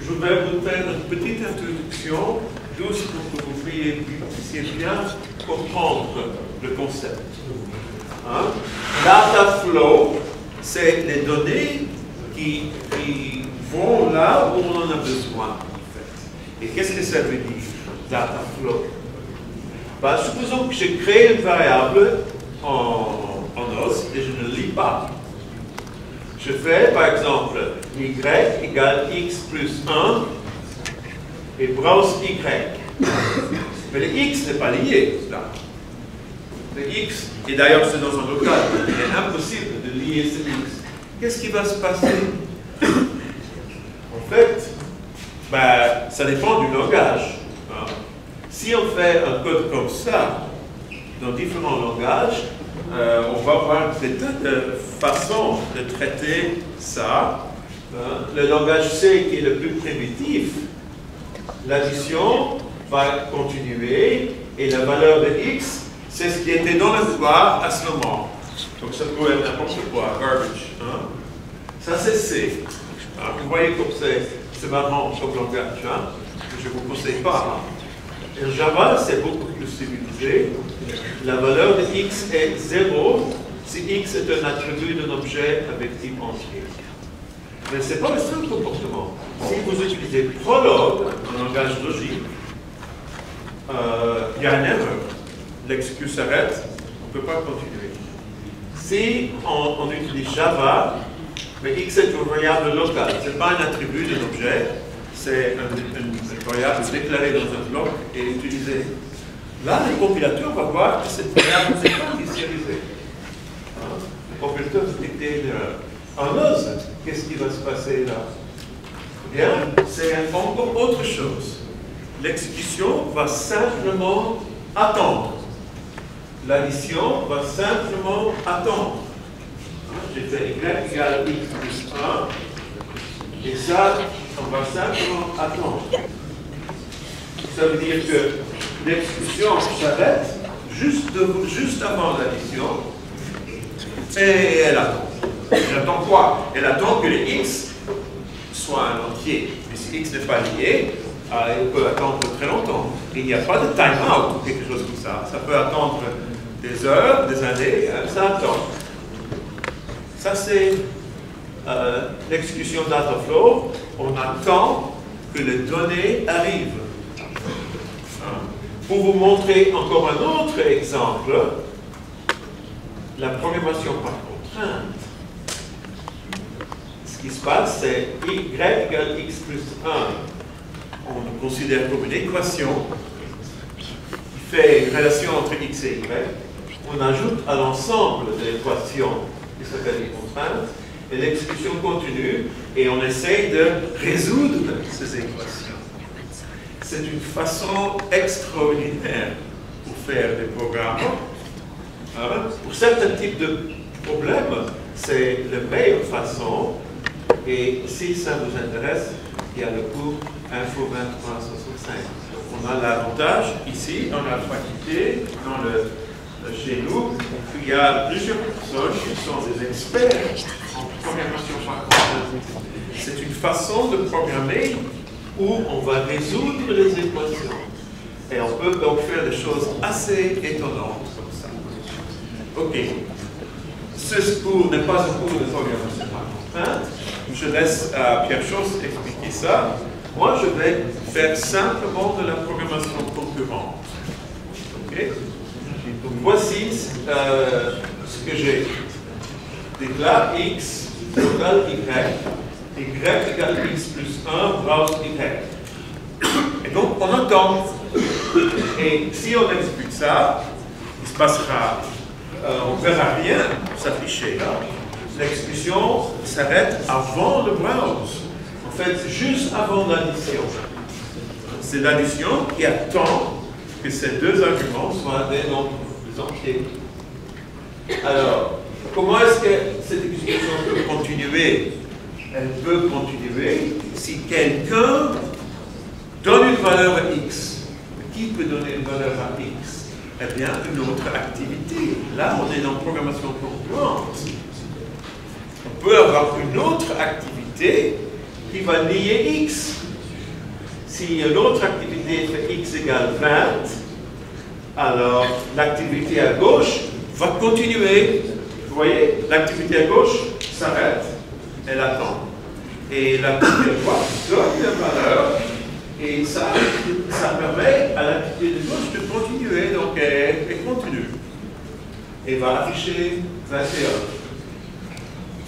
Speaker 1: je vais vous faire une petite introduction douce pour que vous puissiez bien comprendre le concept. Hein? Data flow, c'est les données qui vont là où on en a besoin. En fait. Et qu'est-ce que ça veut dire, data flow? Ben, supposons que j'ai créé une variable en os et je ne lis pas. Je fais par exemple y égale x plus 1 et browse y. Mais le x n'est pas lié là. Le x, et d'ailleurs c'est dans un local, il est impossible de lier ce x. Qu'est-ce qui va se passer? En fait, ben, ça dépend du langage. Hein. Si on fait un code comme ça, dans différents langages, on va voir des tas de façons de traiter ça. Hein. Le langage C qui est le plus primitif, l'addition va continuer et la valeur de x, c'est ce qui était dans le boîte à ce moment. Donc ça peut être n'importe quoi, garbage. Hein. Ça c'est C. Hein. Vous voyez comme c'est marrant comme langage. Hein. Je ne vous conseille pas. Hein. En Java, c'est beaucoup plus civilisé. La valeur de x est 0 si x est un attribut d'un objet avec type entier. Mais ce n'est pas le seul comportement. Si vous utilisez Prolog, un langage logique, il y a une erreur. L'exécution s'arrête, on ne peut pas continuer. Si on utilise Java, mais x est une variable locale, ce n'est pas un attribut d'un objet, c'est une variable déclarée dans un bloc et utilisée. Là, le compilateur va voir que cette variable n'est pas initialisée. Le compilateur va détecter une erreur. En OS, qu'est-ce qui va se passer là? Bien, c'est encore autre chose. L'exécution va simplement attendre. L'addition va simplement attendre. J'ai fait y égale x plus 1. Et ça, on va simplement attendre. Ça veut dire que l'exécution s'arrête juste avant l'addition. Et elle attend. Elle attend quoi? Elle attend que le x soit un entier. Mais si x n'est pas lié, elle peut attendre très longtemps. Il n'y a pas de time-out ou quelque chose comme ça. Ça peut attendre des heures, des années, ça attend. Ça, c'est l'exécution data flow. On attend que les données arrivent. Pour vous montrer encore un autre exemple, la programmation par contrainte. Ce qui se passe, c'est y égale x plus 1. On le considère comme une équation qui fait une relation entre x et y. On ajoute à l'ensemble de l'équation qui s'appelle les contraintes, et l'exécution continue, et on essaye de résoudre ces équations. C'est une façon extraordinaire pour faire des programmes. Pour certains types de problèmes, c'est la meilleure façon. Et si ça vous intéresse, il y a le cours Info 2365. On a l'avantage ici, on a faculté chez nous, il y a plusieurs personnes qui sont des experts en programmation par contrainte. C'est une façon de programmer où on va résoudre les équations. Et on peut donc faire des choses assez étonnantes comme ça. Ok. Ce cours n'est pas un cours de programmation par contrainte. Je laisse à Pierre Chausse expliquer ça. Moi, je vais faire simplement de la programmation concurrente. Ok. Donc, voici ce que j'ai. Déclare x égale y. Y égale x plus 1, browse y. Et donc, on attend. Et si on exécute ça, il se passera, on ne verra rien s'afficher là. L'exécution s'arrête avant le browse. En fait, juste avant l'addition. C'est l'addition qui attend que ces deux arguments soient des nombres des entiers. Alors, comment est-ce que cette exécution peut continuer? Elle peut continuer si quelqu'un donne une valeur à x. Qui peut donner une valeur à x? Eh bien, une autre activité. Là, on est dans programmation concurrente. On peut avoir une autre activité qui va lier x. Si l'autre activité fait x égale 20, alors l'activité à gauche va continuer. Vous voyez, l'activité à gauche s'arrête, elle attend. Et l'activité à droite donne une valeur, et ça permet à l'activité de gauche de continuer. Donc elle continue. Et va afficher 21.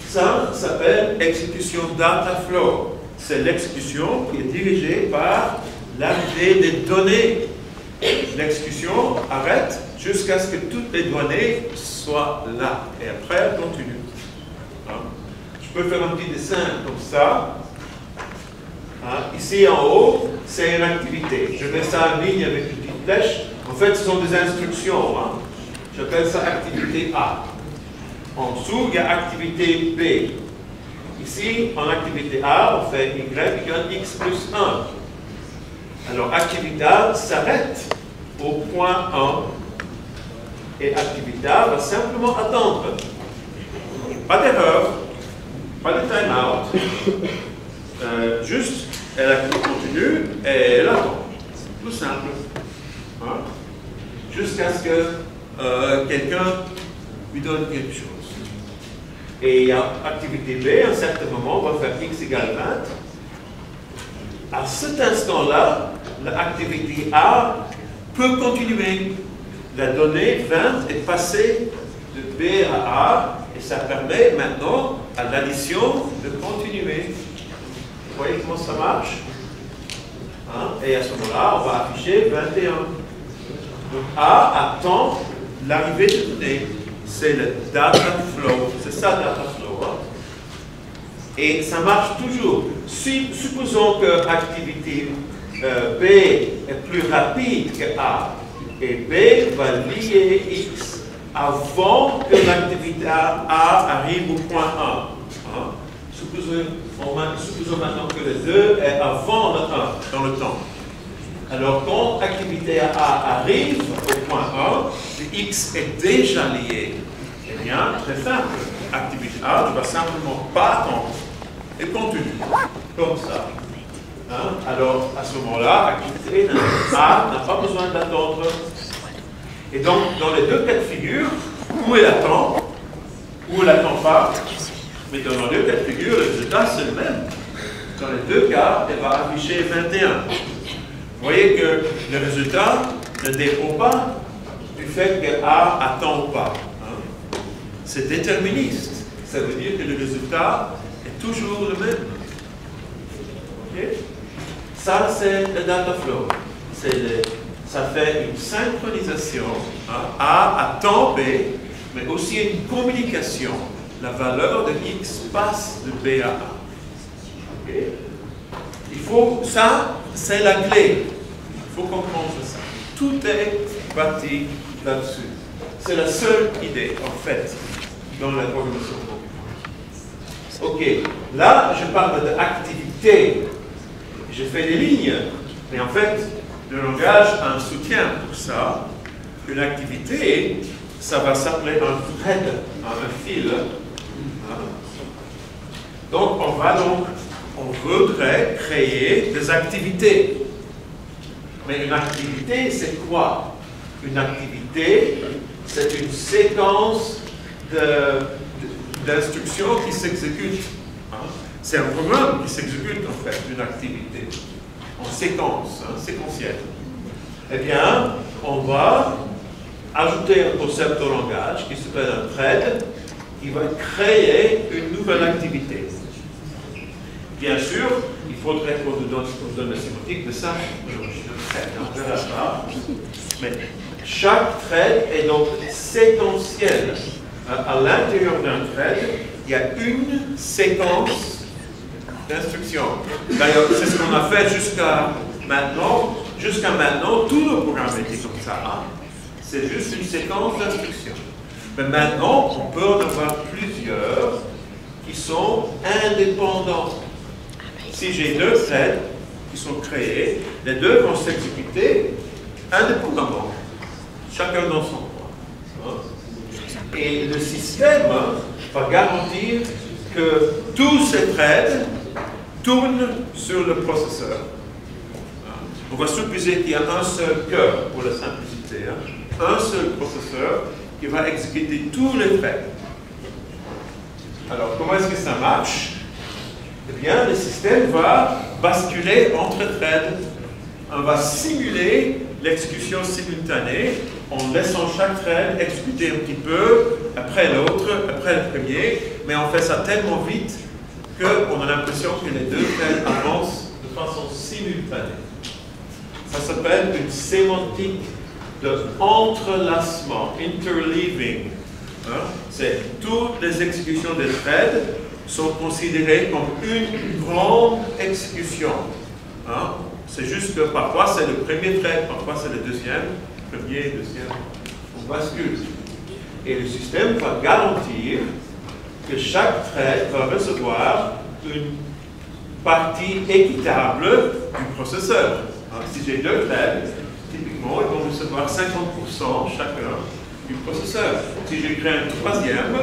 Speaker 1: Ça s'appelle exécution data flow. C'est l'exécution qui est dirigée par l'arrivée des données. L'exécution arrête jusqu'à ce que toutes les données soient là. Et après, elle continue. Je peux faire un petit dessin comme ça. Ici en haut, c'est une activité. Je mets ça en ligne avec une petite flèche. En fait, ce sont des instructions. J'appelle ça activité A. En dessous, il y a activité B. Ici, en activité A, on fait y égale x plus 1. Alors, activité A s'arrête au point 1. Et activité A va simplement attendre. Pas d'erreur, pas de time-out. Juste, elle continue et elle attend. Tout simple. Jusqu'à ce que quelqu'un lui donne quelque chose. Et activité B, à un certain moment, on va faire x égale 20. À cet instant-là, l'activité A peut continuer. La donnée 20 est passée de B à A, et ça permet maintenant à l'addition de continuer. Vous voyez comment ça marche? Et à ce moment-là, on va afficher 21. Donc A attend l'arrivée de données. C'est le data flow. C'est ça, data flow. Et ça marche toujours. Supposons que l'activité B est plus rapide que A, et B va lier X avant que l'activité A arrive au point 1. Supposons maintenant que le 2 est avant le 1 dans le temps. Alors, quand l'activité A arrive au point 1, le X est déjà lié. Eh bien, très simple. Activité A ne va simplement pas attendre. Elle continue. Comme ça. Alors, à ce moment-là, activité A n'a pas besoin d'attendre. Et donc, dans les deux cas de figure, où elle attend, ou elle n'attend pas, mais dans les deux cas de figure, le résultat, c'est le même. Dans les deux cas, elle va afficher 21. Vous voyez que le résultat ne dépend pas du fait que A attend ou pas. C'est déterministe. Ça veut dire que le résultat est toujours le même. Okay? Ça, c'est le data flow. Ça fait une synchronisation. A attend B, mais aussi une communication. La valeur de X passe de B à A. Okay? Ça, c'est la clé. Il faut comprendre ça. Tout est bâti là-dessus. C'est la seule idée, en fait, dans la programmation. Ok, là, je parle d'activité. Je fais des lignes. Mais en fait, le langage a un soutien pour ça. Une activité, ça va s'appeler un thread, un fil. Donc, on voudrait créer des activités. Mais une activité, c'est quoi? Une activité, c'est une séquence d'instructions qui s'exécutent. C'est un programme qui s'exécute, en fait, une activité. En séquence, séquentielle. Eh bien, on va ajouter un concept au langage qui s'appelle un thread, qui va créer une nouvelle activité. Bien sûr, il faudrait qu'on nous donne la sémantique de ça. On verra ça. Mais chaque thread est donc séquentiel. À l'intérieur d'un thread, il y a une séquence d'instructions. D'ailleurs, c'est ce qu'on a fait jusqu'à maintenant. Jusqu'à maintenant, tous nos programmes étaient comme ça. C'est juste une séquence d'instructions. Mais maintenant, on peut en avoir plusieurs qui sont indépendants. Si j'ai deux threads qui sont créés, les deux vont s'exécuter indépendamment, chacun dans son coin. Et le système va garantir que tous ces threads tournent sur le processeur. On va supposer qu'il y a un seul cœur pour la simplicité, un seul processeur qui va exécuter tous les threads. Alors, comment est-ce que ça marche? Eh bien, le système va basculer entre threads. On va simuler l'exécution simultanée en laissant chaque thread exécuter un petit peu, après l'autre, après le premier, mais on fait ça tellement vite qu'on a l'impression que les deux threads avancent de façon simultanée. Ça s'appelle une sémantique de entrelacement, interleaving. C'est toutes les exécutions des threads sont considérées comme une grande exécution. C'est juste que parfois c'est le premier thread, parfois c'est le deuxième, premier, deuxième, on bascule. Et le système va garantir que chaque thread va recevoir une partie équitable du processeur. Si j'ai deux threads, typiquement, ils vont recevoir 50% chacun du processeur. Si je crée un troisième,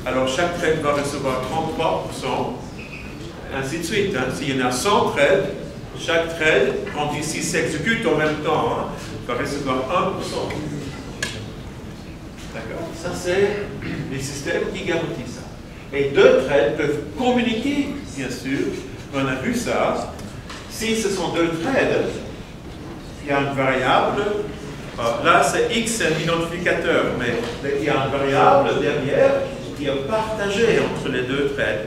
Speaker 1: alors chaque thread va recevoir 33%, ainsi de suite. S'il y en a 100 threads, chaque thread, quand ici s'exécute en même temps, va recevoir 1%. D'accord? Ça, c'est les systèmes qui garantissent ça. Et deux threads peuvent communiquer, bien sûr. On a vu ça. Si ce sont deux threads, il y a une variable. Là, c'est X, c'est un identificateur, mais il y a une variable derrière qui est partagée entre les deux threads.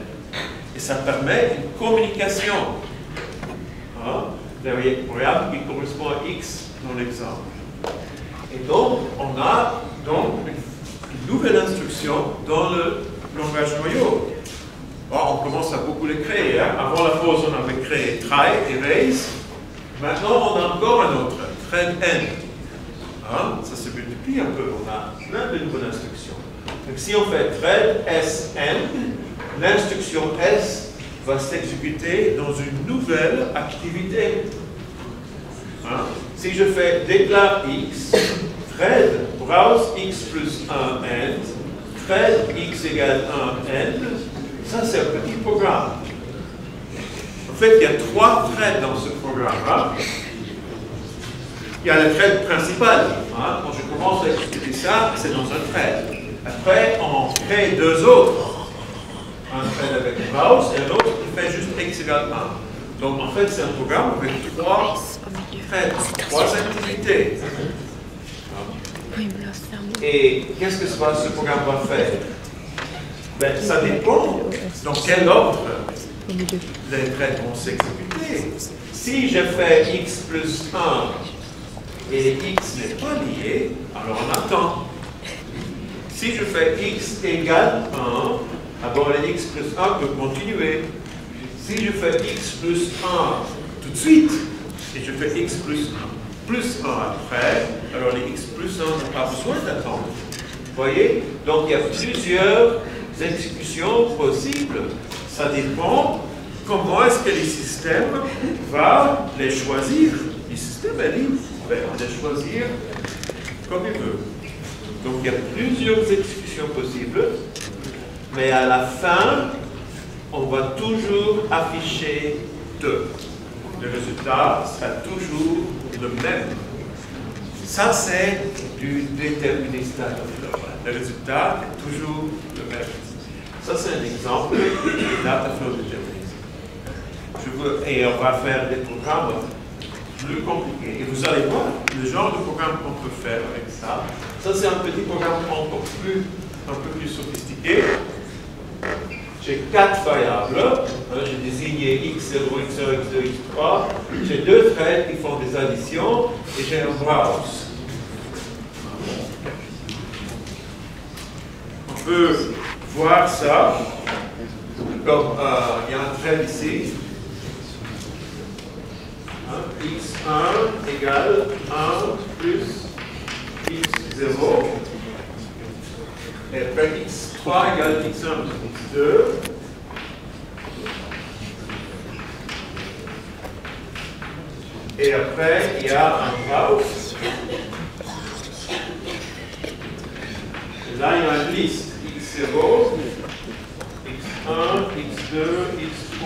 Speaker 1: Et ça permet une communication. La variable qui correspond à X dans l'exemple. Et donc, on a donc une nouvelle instruction dans le langage noyau. On commence à beaucoup les créer. Avant la pause, on avait créé try, erase. Maintenant, on a encore un autre, thread end. Ça se multiplie un peu, on a plein de nouvelles instructions. Donc si on fait thread SN, l'instruction S va s'exécuter dans une nouvelle activité. Si je fais déclare X, thread browse X plus 1 end, thread X égale 1 end, ça c'est un petit programme. En fait, il y a trois threads dans ce programme. Il y a le thread principal. Quand je commence à exécuter ça, c'est dans un thread. Après, on crée deux autres. Un thread avec browse et un autre qui fait juste X égale 1. Donc en fait, c'est un programme avec trois threads, trois activités. Et qu'est-ce que ce programme va faire? Ça dépend dans quel ordre les threads vont s'exécuter. Si je fais X plus 1 et X n'est pas lié, alors on attend. Si je fais X égale 1, alors le X plus 1 peut continuer. Si je fais X plus 1 tout de suite, et je fais X plus 1 après, alors les X plus 1 n'ont pas besoin d'attendre. Vous voyez? Donc il y a plusieurs exécutions possibles. Ça dépend comment est-ce que le système va les choisir. Le système est libre, il va les choisir comme il veut. Donc il y a plusieurs exécutions possibles, mais à la fin, on va toujours afficher 2. Le résultat sera toujours le même. Ça, c'est du déterminisme. Le résultat est toujours le même. Ça, c'est un exemple de data flow déterminisme. Et on va faire des programmes plus compliqués. Et vous allez voir le genre de programme qu'on peut faire avec ça. Ça, c'est un petit programme encore un peu plus sophistiqué. J'ai 4 variables. J'ai désigné x0, x1, x2, x3. J'ai 2 threads qui font des additions et j'ai un browse. On peut voir ça comme il y a un thread ici. X1 égale 1 plus x0 x0, et après x3 égale x1 plus x2. Et après, il y a un browse. Et là, il y a une liste x0, x1, x2, x3.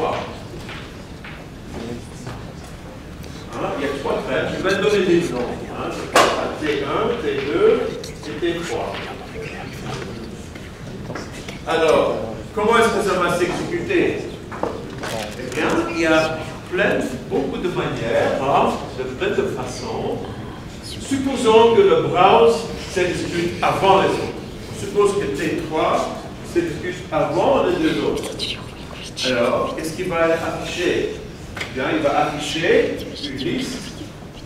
Speaker 1: Il y a 3 traits. Je vais donner des noms. T1, T2 et T3. Alors, comment est-ce que ça va s'exécuter? Eh bien, il y a beaucoup de manières, de plein de façons. Supposons que le browse s'exécute avant les autres. On suppose que T3 s'exécute avant les deux autres. Alors, qu'est-ce qu'il va afficher? Eh bien, il va afficher une liste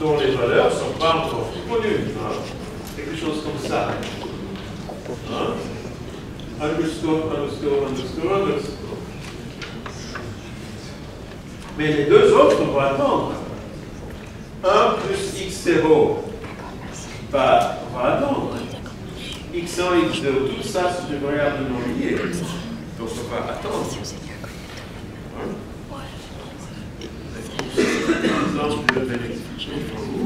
Speaker 1: dont les valeurs ne sont pas encore connues. Quelque chose comme ça. Underscore, underscore, underscore, underscore. Mais les deux autres vont attendre. 1 plus x0 va attendre. x1, x2, tout ça, c'est des variables non liées. Donc on va attendre. Exemple, je vais l'expliquer pour vous.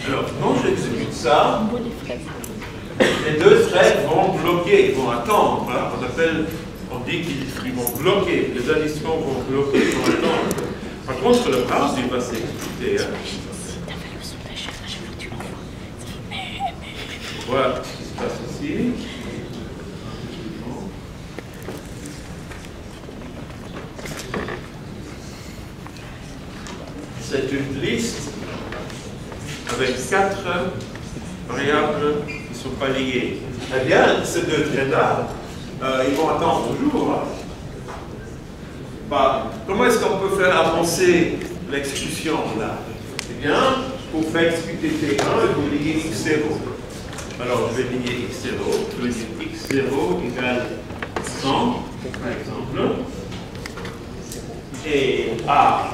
Speaker 1: Alors, quand j'exécute ça, les deux threads vont bloquer, vont attendre. On dit qu'ils vont bloquer, les additions vont bloquer, vont attendre. Par contre, le browse, il va s'exécuter. Voilà ce qui se passe ici. C'est une liste avec 4 variables qui ne sont pas liées. Eh bien, ces deux traits-là, ils vont attendre toujours. Comment est-ce qu'on peut faire avancer l'exécution là? Eh bien, pour faire exécuter T1, il faut lier x0. Alors, je vais lier x0. Je vais dire x0 égale 100, par exemple. Et A.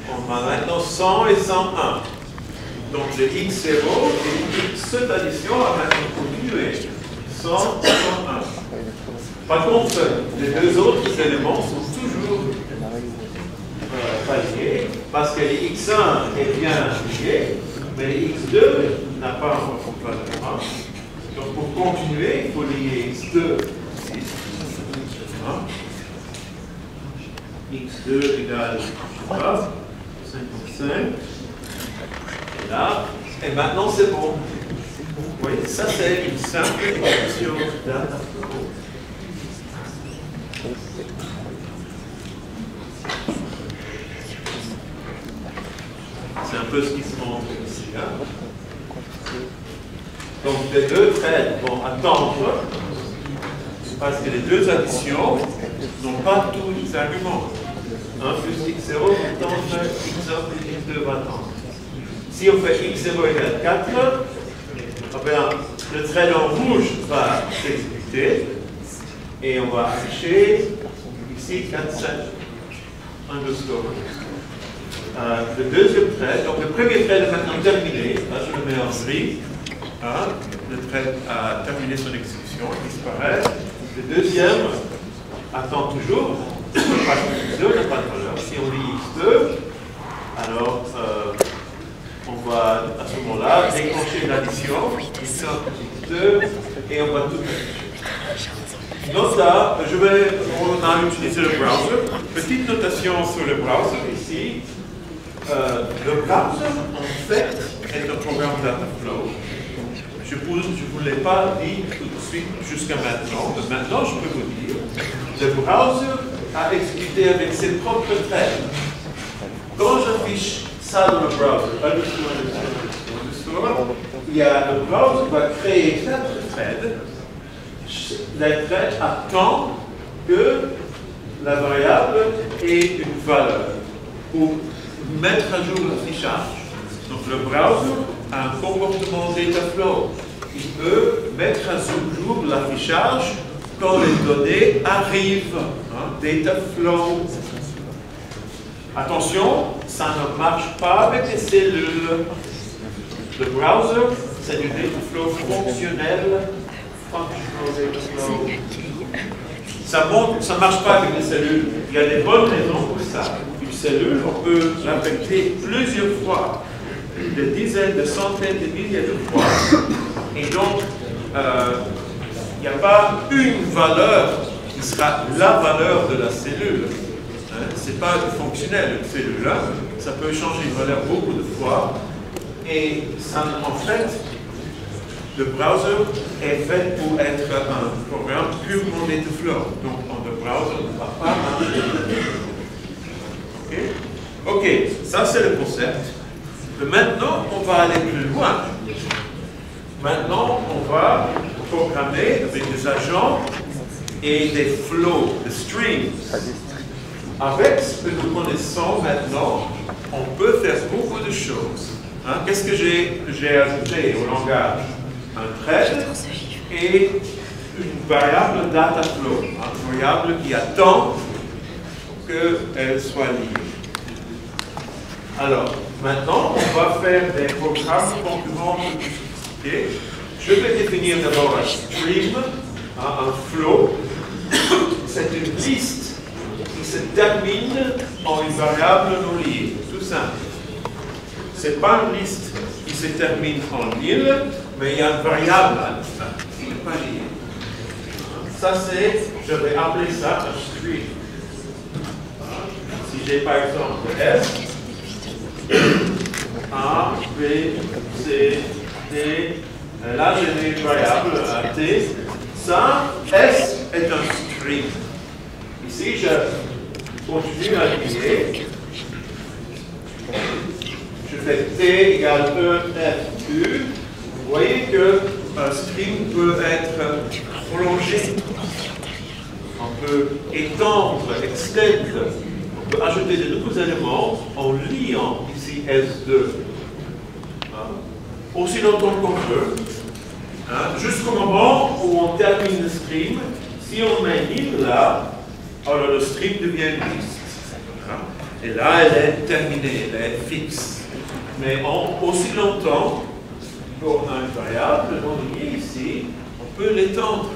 Speaker 1: On a maintenant 100 et 101. Donc le x0 et cette addition va maintenant continuer. 100 et 101. Par contre, les deux autres éléments sont toujours pas liés, parce que les x1 est bien lié, mais les x2 n'a pas encore complètement. Donc pour continuer, il faut lier x2 ici. x2 égale, je sais pas, 55. Et là, et maintenant c'est bon. Vous voyez, ça c'est une simple expression data flow. C'est un peu ce qui se montre ici. Donc les deux threads vont attendre parce que les deux additions n'ont pas tous les arguments. 1 plus x0 va attendre, x1 plus x2 va attendre. Si on fait x0 égale 4, eh bien, le trait en rouge va s'exécuter et on va afficher ici 4, 7 underscore. Le deuxième trait, donc le premier trait est maintenant terminé. Là, je le mets en gris. Le trait a terminé son exécution, il disparaît. Le deuxième attend toujours. X2 n'a pas de valeur. Si on lit x2, alors on va à ce moment-là déclencher l'addition, x1 x2, et on va tout afficher. Donc là, on a utilisé le browser. Petite notation sur le browser ici. Le browser, en fait, est un programme Dataflow. je ne vous l'ai pas dit tout de suite jusqu'à maintenant, mais maintenant je peux vous dire, le browser a exécuté avec ses propres threads. Quand j'affiche ça dans le browser, le browser va créer 4 threads. Les threads attendent que la variable ait une valeur pour mettre à jour l'affichage. Donc le browser a un comportement Dataflow. Il peut mettre à jour l'affichage quand les données arrivent. Dataflow. Attention, ça ne marche pas avec les cellules. Le browser, c'est du Dataflow fonctionnel. Ça ne marche pas avec les cellules. Il y a des bonnes raisons pour ça. Une cellule, on peut l'affecter plusieurs fois, des dizaines, des centaines, des milliers de fois. Et donc, il n'y a pas une valeur qui sera la valeur de la cellule. Ce n'est pas fonctionnel, une cellule. Ça peut changer de valeur beaucoup de fois. Et ça, en fait, le browser est fait pour être un programme purement Dataflow. Donc, le browser ne va pas marcher. OK, ça c'est le concept. Mais maintenant, on va aller plus loin. Maintenant, on va programmer avec des agents et des flows, des streams. Avec ce que nous connaissons maintenant, on peut faire beaucoup de choses. Qu'est-ce que j'ai ajouté au langage? Un thread et une variable Dataflow, une variable qui attend qu'elle soit liée. Alors, maintenant, on va faire des programmes concurrents plus sophistiqués. Je vais définir d'abord un stream, un flow. C'est une liste qui se termine en une variable non liée, tout simple. Ce n'est pas une liste qui se termine en nil, mais il y a une variable à la fin qui n'est pas liée. Ça c'est, je vais appeler ça un stream. Si j'ai par exemple S, A, B, C, D, là j'ai une variable à T, ça, S est un stream. Ici je continue à lier. Je fais T égale E, F, U. Vous voyez qu'un stream peut être prolongé. On peut étendre, extendre. On peut ajouter de nouveaux éléments en liant ici S2. Aussi longtemps qu'on veut. Jusqu'au moment où on termine le stream. Si on met nil là, alors le stream devient liste. Et là, elle est terminée, elle est fixe. Mais aussi longtemps qu'on a une variable non liée ici, on peut l'étendre.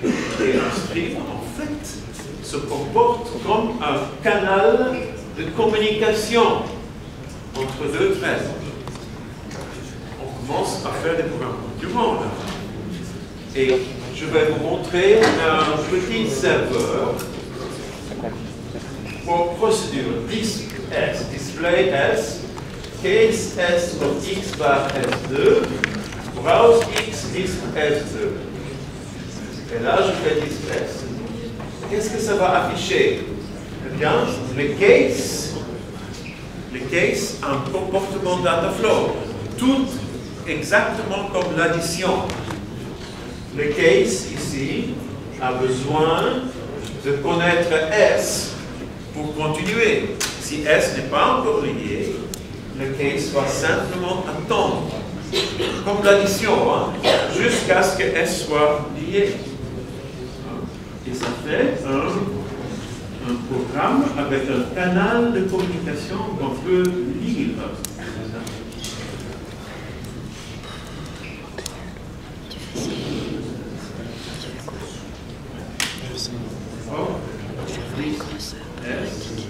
Speaker 1: Et un stream, en fait, se comporte comme un canal de communication entre deux threads. On commence à faire des programmes du monde. Et je vais vous montrer un petit serveur pour procédure display S, case S of X bar S2, browse X disp S2. Et là, je fais disp S. Qu'est-ce que ça va afficher? Eh bien, le case a un comportement Dataflow, tout exactement comme l'addition. Le case ici a besoin de connaître S pour continuer. Si S n'est pas encore lié, le case va simplement attendre, comme l'addition, jusqu'à ce que S soit lié. Et ça fait un programme avec un canal de communication qu'on peut lire.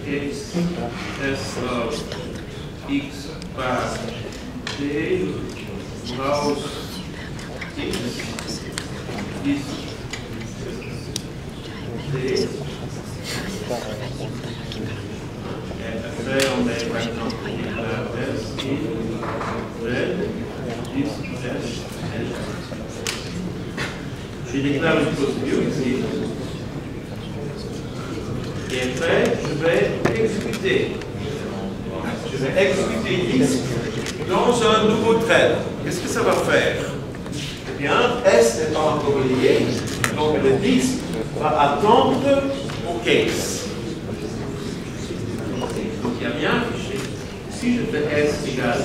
Speaker 1: S of X par D, browse X, D. Et après, on met par exemple S, I, Z, S, Je déclare une procédure ici. Et après, je vais exécuter. Je vais exécuter disque dans un nouveau thread. Qu'est-ce que ça va faire? Eh bien, S n'est pas encore lié, donc le disque va attendre au case. Donc il n'y a rien affiché. Si je fais S égale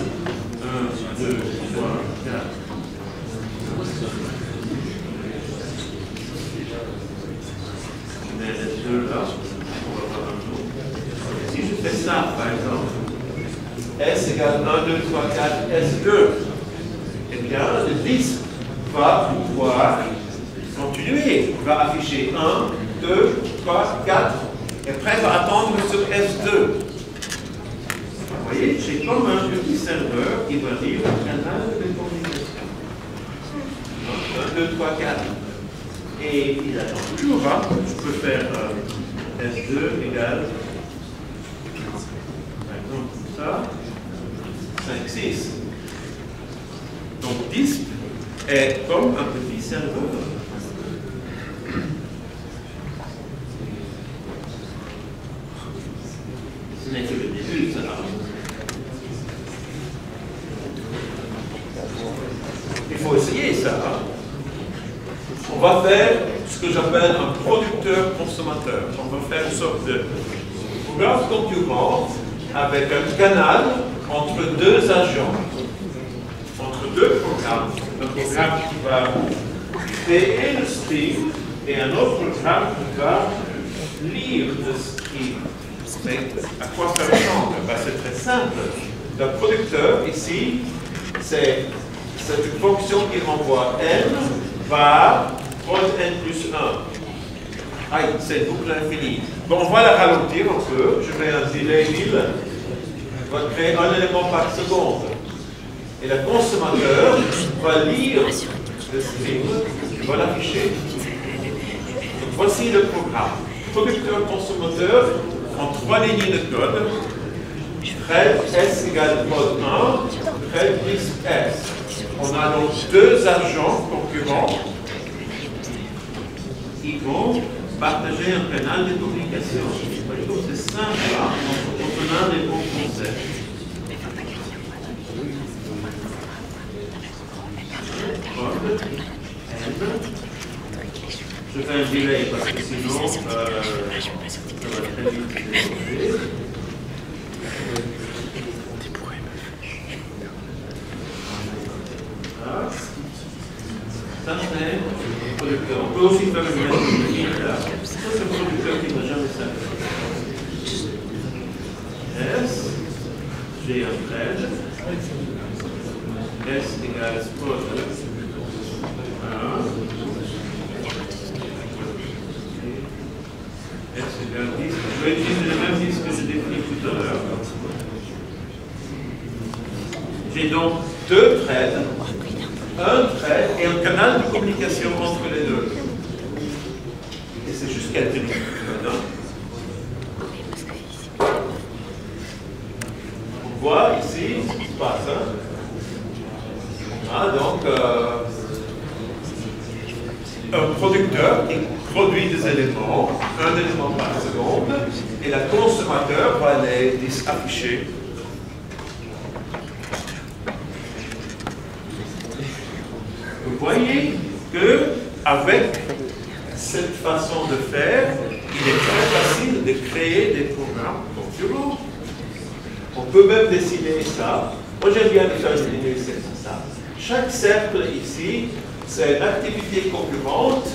Speaker 1: 1, 2, 3, 4, je mets les deux là, on va voir un jour. Si je fais ça, par exemple, S égale 1, 2, 3, 4, S2, eh bien, le disque va pouvoir continuer. Il va afficher 1, 2, 3, 4, et après va attendre sur S2. Vous voyez, j'ai comme un petit serveur qui va lire le canal de communication. 1, 2, 3, 4. Et il attend toujours. Hein. Je peux faire S2 égale, par exemple, comme ça, 5, 6. Donc, disque est comme un petit serveur. Ce n'est que le début, ça. Il faut essayer ça. Hein. On va faire ce que j'appelle un producteur-consommateur. On va faire une sorte de programme concurrent avec un canal entre deux agents, entre deux programmes. Un programme qui va créer le stream et un autre programme qui va lire le stream. Mais à quoi ça ressemble? Ben, c'est très simple. Le producteur, ici, c'est une fonction qui renvoie n var prod n plus 1. Aïe, c'est une boucle infinie. Bon, on va la ralentir un peu. Je mets un delay 1000. On va créer un élément par seconde. Et le consommateur va lire le stream et va l'afficher. Donc voici le programme. Producteur-consommateur en 3 lignes de code. Thread S égale prod 1, thread disque S. On a donc deux agents concurrents qui vont partager un canal de communication. C'est simple, hein, en comprenant les bons concepts. Je fais un delay parce que sinon ça va très vite déborder. Ça c'est le producteur. On peut aussi faire une mettre là. Ça c'est le producteur qui ne va jamais s'arrêter. S, j'ai un thread. S égale prod 1. S égale 10. Je vais utiliser le même disque que j'ai défini tout à l'heure. J'ai donc deux threads, un thread et un canal de communication entre les deux. Et c'est juste calculé maintenant. On voit ici ce qui se passe. Hein? Ah, donc, un producteur qui produit des éléments, un élément par seconde, et le consommateur va les afficher. Vous voyez qu'avec cette façon de faire, il est très facile de créer des programmes concurrents. On peut même dessiner ça. Moi, j'aime bien faire dessiner ça. Chaque cercle ici, c'est une activité concurrente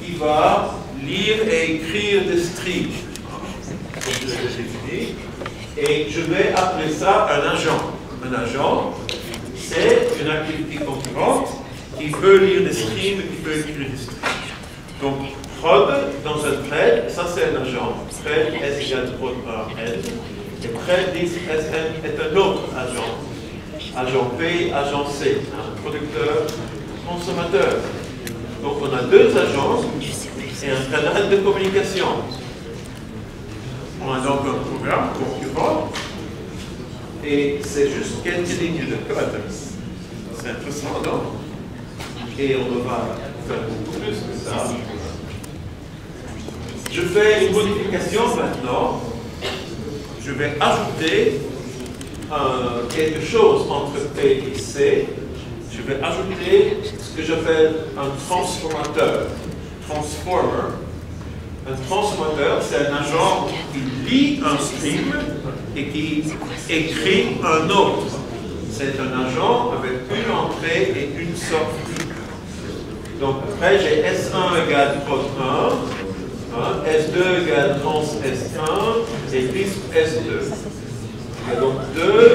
Speaker 1: qui va lire et écrire des strings. Comme je l'ai défini. Et je vais appeler ça un agent. Un agent, c'est une activité concurrente qui peut lire des streams et qui peut écrire des streams. Donc, prod dans un thread, ça c'est un agent. Thread S égale prod 1 N. Et thread disque SN est un autre agent. Agent P, agent C, hein, producteur, consommateur. Donc on a deux agents et un canal de communication. On a donc un programme concurrent et c'est juste quelques lignes de code. C'est intéressant, non? et on va faire beaucoup plus que ça. Je fais une modification maintenant. Je vais ajouter quelque chose entre P et C. Je vais ajouter ce que j'appelle un transformateur. Transformer. Un transformateur, c'est un agent qui lit un stream et qui écrit un autre. C'est un agent avec une entrée et une sortie. Donc après, j'ai S1 égale prod 1, S2 égale trans S1 et disque S2. Il y a donc deux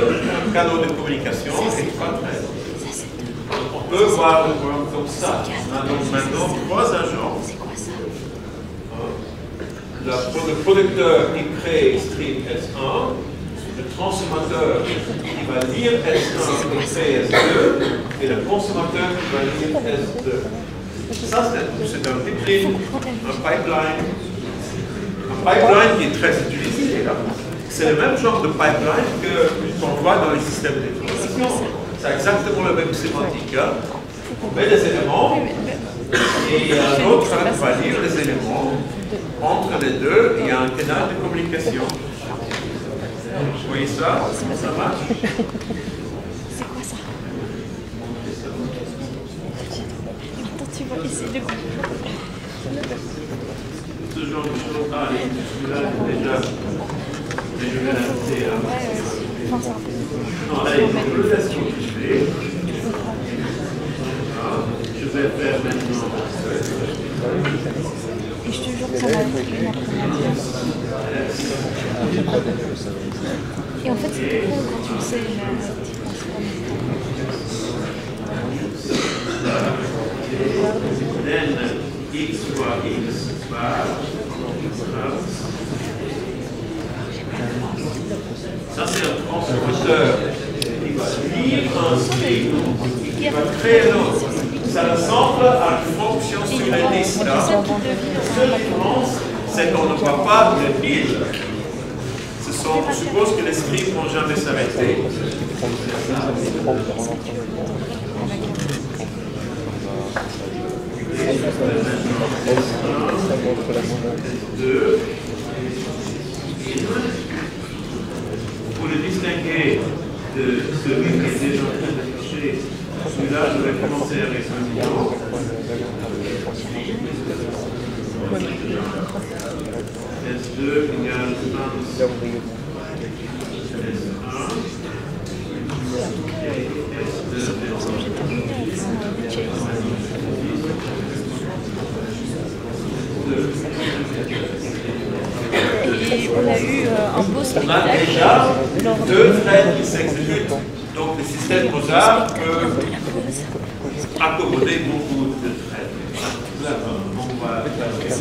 Speaker 1: canaux de communication et trois traits. On peut voir le programme comme ça. On a donc maintenant trois agents. Le producteur qui crée stream S1, le transformateur qui va lire S1 et créer S2, et le consommateur qui va lire S2. Ça, c'est un pipeline, un pipeline. Un pipeline qui est très utilisé. C'est le même genre de pipeline qu'on voit dans les systèmes d'information. C'est exactement la même sémantique. On met des éléments et un autre va lire les éléments. Entre les deux, il y a un canal de communication. Vous voyez ça? Ça marche?
Speaker 2: C'est quoi ça? Attends, tu vas essayer de
Speaker 1: Ce genre de choses. Ah, celui-là, déjà. Mais je vais l'ajouter. Non, allez, je le laisse continuer. Je vais faire maintenant.
Speaker 2: Et je te jure que ça m'a pris une après-midi. Et en fait, c'est cool quand tu le sais, mais tu penses pas.
Speaker 1: Then x fois x bar. Ça, c'est un transformateur qui va lire un stream et qui va créer un autre. Ça ressemble à une fonction sur les listes. La seule différence, c'est qu'on ne voit pas le il. On suppose que les streams ne vont jamais s'arrêter. Pour le distinguer de celui qui est déjà en train d'afficher, celui-là, je vais commencer avec un million. S2 égale 1.
Speaker 2: Et on a eu un beau spectacle.
Speaker 1: On a déjà deux threads qui s'exécutent. Donc le système Mozart peut accommoder beaucoup de threads. Là, on va faire ça.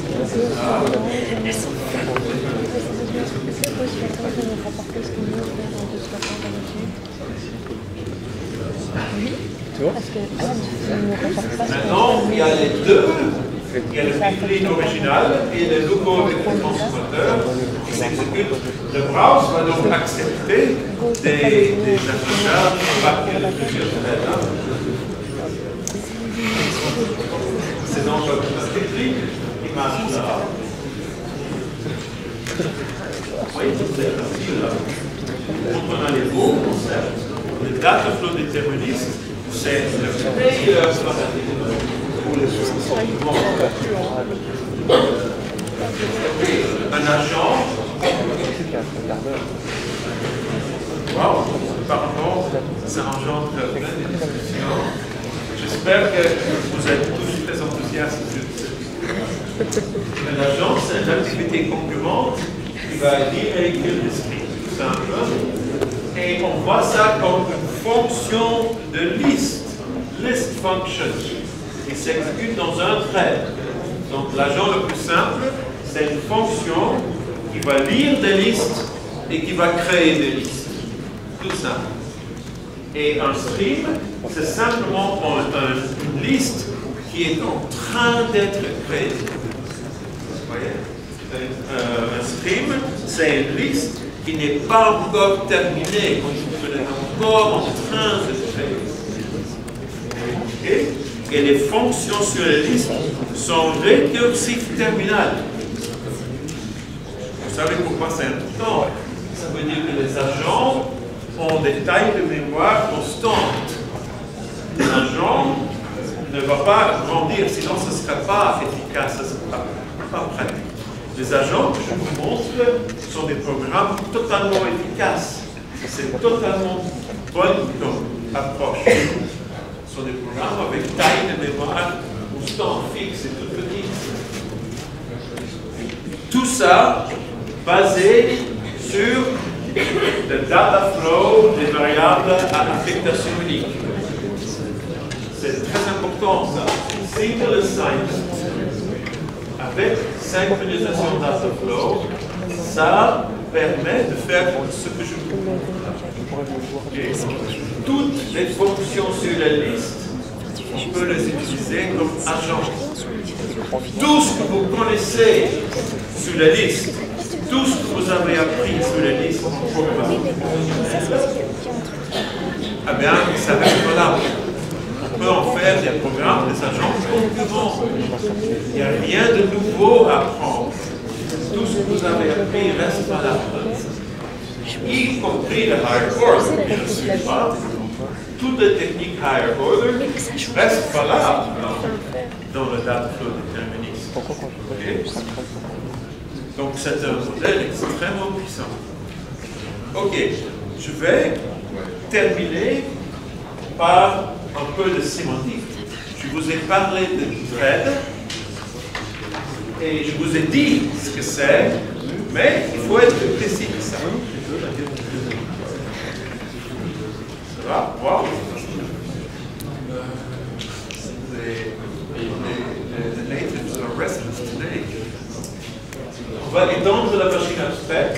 Speaker 2: Oui, parce que
Speaker 1: maintenant, il y a les deux. Il y a le pipeline original et le nouveau avec le transformateur qui s'exécute. Le browse va donc accepter des affichages par plusieurs threads. C'est donc un pipeline qui marche là. Oui, c'est facile là. Quand on a les beaux concepts, le data flow déterministe, c'est le meilleur pour les un agent. Wow, apparemment, ça engendre plein de discussions. J'espère que vous êtes tous très enthousiastes. Un agent, c'est une activité concurrente qui va lire et écrire des scripts, tout simple. Et on voit ça comme une fonction de liste function, qui s'exécute dans un thread. Donc l'agent le plus simple, c'est une fonction qui va lire des listes et qui va créer des listes. Tout simple. Et un stream, c'est simplement une liste qui est en train d'être créée. Vous voyez? Un stream, c'est une liste qui n'est pas encore terminée, qui est encore en train de créer. Okay? et les fonctions sur la liste sont récursives terminales. Vous savez pourquoi c'est important? Ça veut dire que les agents ont des tailles de mémoire constantes. L'agent ne va pas grandir, sinon ce ne sera pas efficace, ce ne sera pas pratique. Les agents que je vous montre sont des programmes totalement efficaces. C'est totalement bonne comme approche. Ce sont des programmes avec taille de mémoire constante, fixe et toute petite. Tout ça basé sur le data flow des variables à affectation unique. C'est très important ça. Single assignment avec synchronisation data flow, ça permet de faire ce que je vous montre. Toutes les fonctions sur la liste, on peut les utiliser comme agents. Tout ce que vous connaissez sur la liste, tout ce que vous avez appris sur la liste en programme, eh bien, ça reste valable. On peut en faire des programmes, des agents concurrents. Il n'y a rien de nouveau à apprendre. Tout ce que vous avez appris reste valable. Y compris le higher order. Je ne suis pas. Toutes les techniques higher order restent valables dans le data flow déterministe. Okay. Donc c'est un modèle extrêmement puissant. Ok, je vais terminer par un peu de sémantique. Je vous ai parlé de thread et je vous ai dit ce que c'est, mais il faut être plus précis que ça. Ça va? Wow. The natives are restless today. On va étendre la machine abstraite.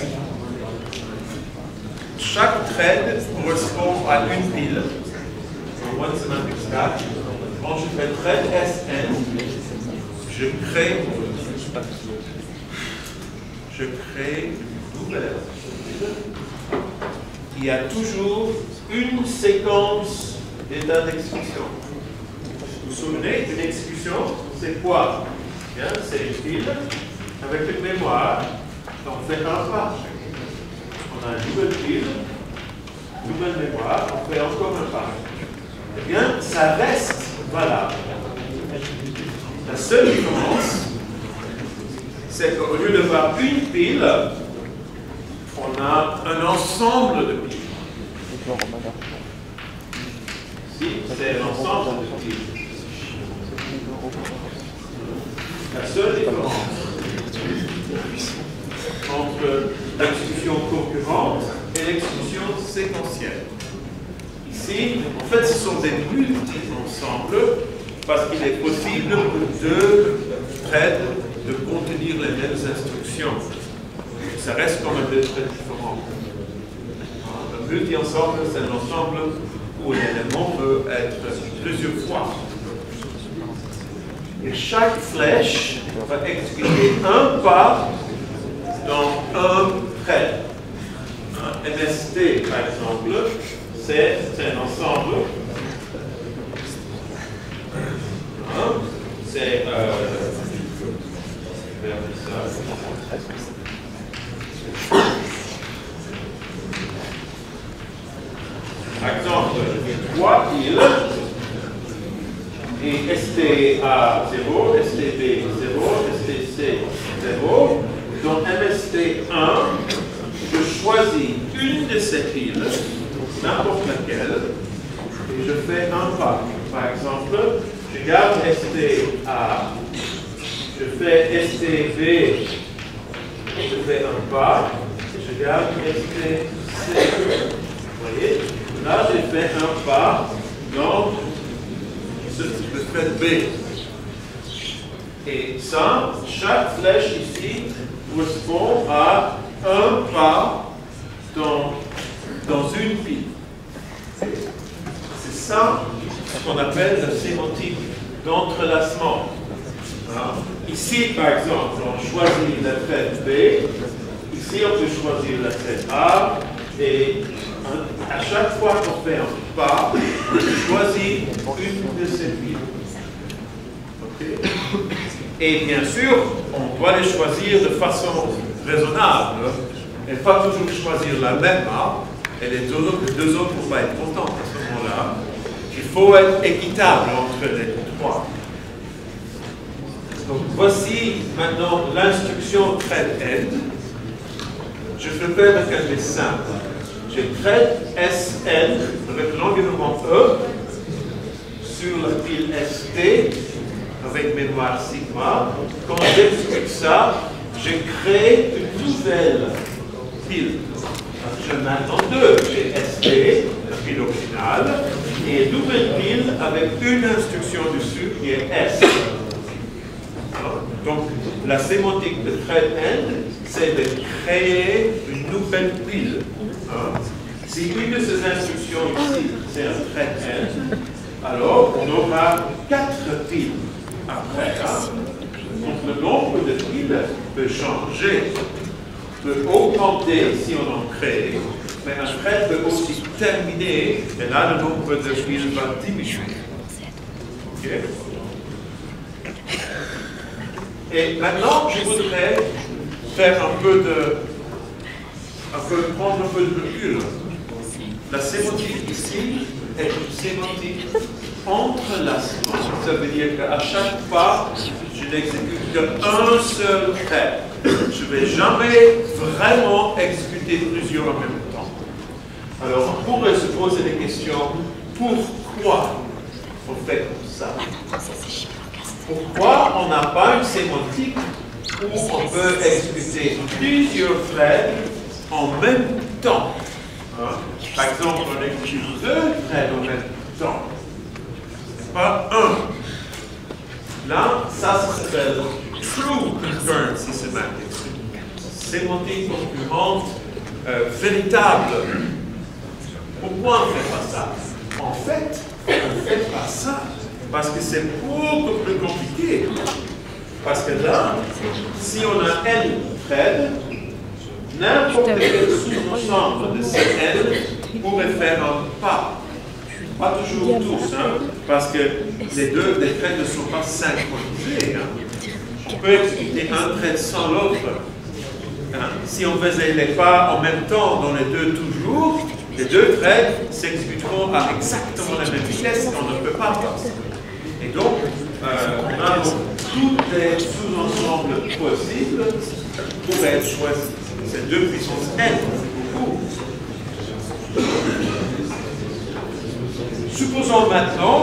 Speaker 1: Chaque thread correspond à une pile. One semantic stack. Quand je fais thread SN, je crée une nouvelle. Il y a toujours une séquence d'états d'exécution. Vous vous souvenez, une exécution, c'est quoi? C'est une pile avec une mémoire. Donc on fait un pas. On a une nouvelle pile, nouvelle mémoire, on fait encore un pas. Eh bien, ça reste valable. La seule différence, c'est qu'au lieu d'avoir une pile, on a un ensemble de piles. Ici, c'est l'ensemble de piles. La seule différence entre l'exécution concurrente et l'exécution séquentielle. Ici, en fait, ce sont des multi-ensembles parce qu'il est possible pour deux threads de contenir les mêmes instructions. Ça reste quand même des threads différents. Un multi-ensemble, c'est un ensemble où l'élément peut être plusieurs fois. Et chaque flèche va exécuter un pas dans un thread. Un MST, par exemple, c'est un ensemble. C'est par exemple, 3 piles et STA 0, STB 0, STC 0. Dans MST1, je choisis une de ces piles, n'importe laquelle, et je fais un pas. Par exemple, je garde STA, je fais STB, je fais un pas, et je garde STC. Vous voyez? Là, j'ai fait un pas dans le thread B. Et ça, chaque flèche ici correspond à un pas dans une pile. C'est ça ce qu'on appelle la sémantique d'entrelacement. Ici, par exemple, on choisit la thread B. Ici, on peut choisir la thread A. Et à chaque fois qu'on fait un pas, on choisit une de ces piles. Et bien sûr, on doit les choisir de façon raisonnable et pas toujours choisir la même marque. Et les deux autres ne vont pas être contents à ce moment-là. Il faut être équitable entre les trois. Donc voici maintenant l'instruction thread end. Je le fais avec un dessin simple. J'ai thread SN avec l'environnement E sur la pile ST avec mémoire sigma. Quand j'exécute ça, je crée une nouvelle pile. J'ai maintenant deux. J'ai ST, la pile originale, et une nouvelle pile avec une instruction dessus qui est S. Donc, la sémantique de thread end, c'est de créer une nouvelle pile. Si une de ces instructions ici, c'est un thread end, alors on aura 4 piles après. Donc, le nombre de piles peut changer, peut augmenter si on en crée, mais un thread peut aussi terminer, et là, le nombre de piles va diminuer. OK? Et maintenant, je voudrais faire prendre un peu de recul. La sémantique ici est une sémantique entrelacement. Ça veut dire qu'à chaque pas, je n'exécute qu'un seul trait. Je ne vais jamais vraiment exécuter plusieurs en même temps. Alors, on pourrait se poser des questions. Pourquoi on fait comme ça? Pourquoi on n'a pas une sémantique où on peut exécuter plusieurs threads en même temps? Par exemple, on exécute 2 threads en même temps, pas un. Là, ça s'appelle True Concurrency Semantics. Sémantique concurrente véritable. Pourquoi on ne fait pas ça? En fait, on ne fait pas ça parce que c'est beaucoup plus compliqué. Parce que là, si on a N threads, n'importe quel sous-ensemble de ces N pourrait faire un pas. Pas toujours tous, parce que les threads ne sont pas synchronisés. On peut exécuter un thread sans l'autre. Si on faisait les pas en même temps dans les deux toujours, les deux threads s'exécuteront à exactement la même vitesse et on ne peut pas faire ça. Et donc, on a donc tous les sous-ensembles possibles pourraient être choisis. C'est 2 puissance n, c'est beaucoup. Supposons maintenant,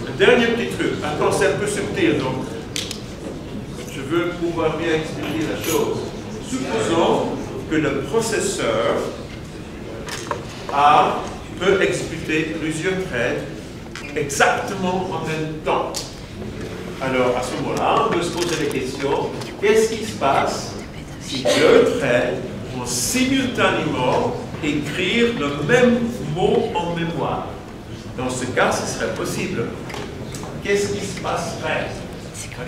Speaker 1: un dernier petit truc. Attends, c'est un peu subtil, donc je veux pouvoir bien expliquer la chose. Supposons que le processeur peut exécuter plusieurs threads exactement en même temps. Alors, à ce moment-là, on peut se poser la question, qu'est-ce qui se passe si 2 threads vont simultanément écrire le même mot en mémoire? Dans ce cas, ce serait possible. Qu'est-ce qui se passerait?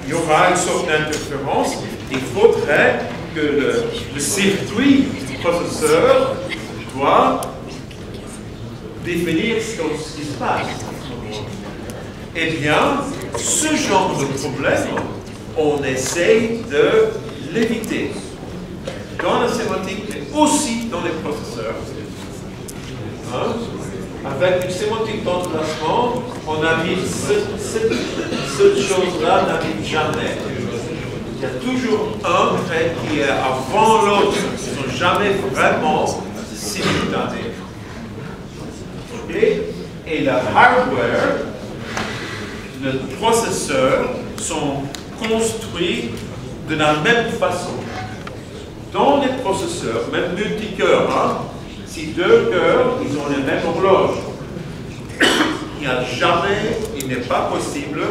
Speaker 1: Il y aura une sorte d'interférence. Il faudrait que le circuit du processeur doit définir ce qui se passe. Eh bien, ce genre de problème, on essaye de l'éviter. Dans la sémantique, mais aussi dans les processeurs. Avec une sémantique d'entrelacement, on arrive, cette chose-là n'arrive jamais. Il y a toujours un trait qui est avant l'autre. Ils ne sont jamais vraiment simultanés. Okay? Et le hardware, le processeur, sont construits de la même façon. Dans les processeurs, même multicœurs, si 2 cœurs, ils ont les mêmes horloges. Il n'est pas possible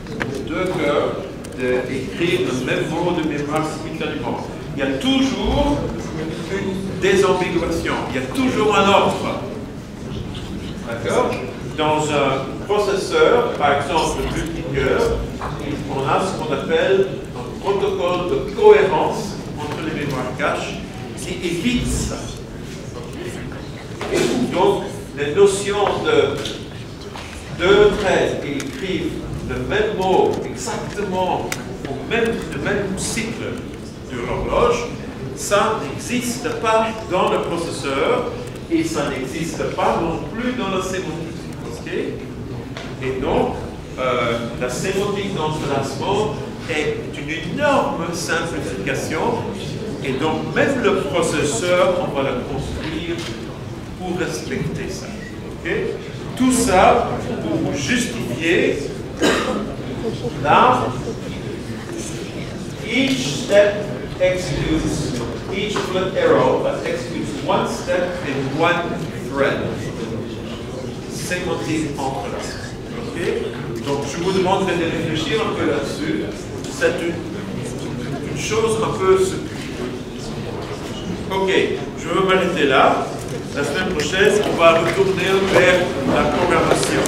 Speaker 1: pour 2 cœurs d'écrire le même mot de mémoire simultanément. Il y a toujours une désambiguation, il y a toujours un ordre. D'accord? Dans un processeur, par exemple multicœur, on a ce qu'on appelle un protocole de cohérence entre les mémoires caches qui évite ça. Donc, les notions de 2 threads qui écrivent le même mot exactement le même cycle de l'horloge, ça n'existe pas dans le processeur et ça n'existe pas non plus dans la sémantique. Okay? Et donc, la sémantique d'entrelacement est une énorme simplification et donc même le processeur, on va le construire pour respecter ça. Okay? Tout ça pour justifier là, each step executes, each flip arrow executes one step in one thread. Sémantique entrelacée. Okay? Donc je vous demanderai de réfléchir un peu là-dessus. C'est une chose un peu secrète. Ok, je vais m'arrêter là. La semaine prochaine, on va retourner vers la programmation.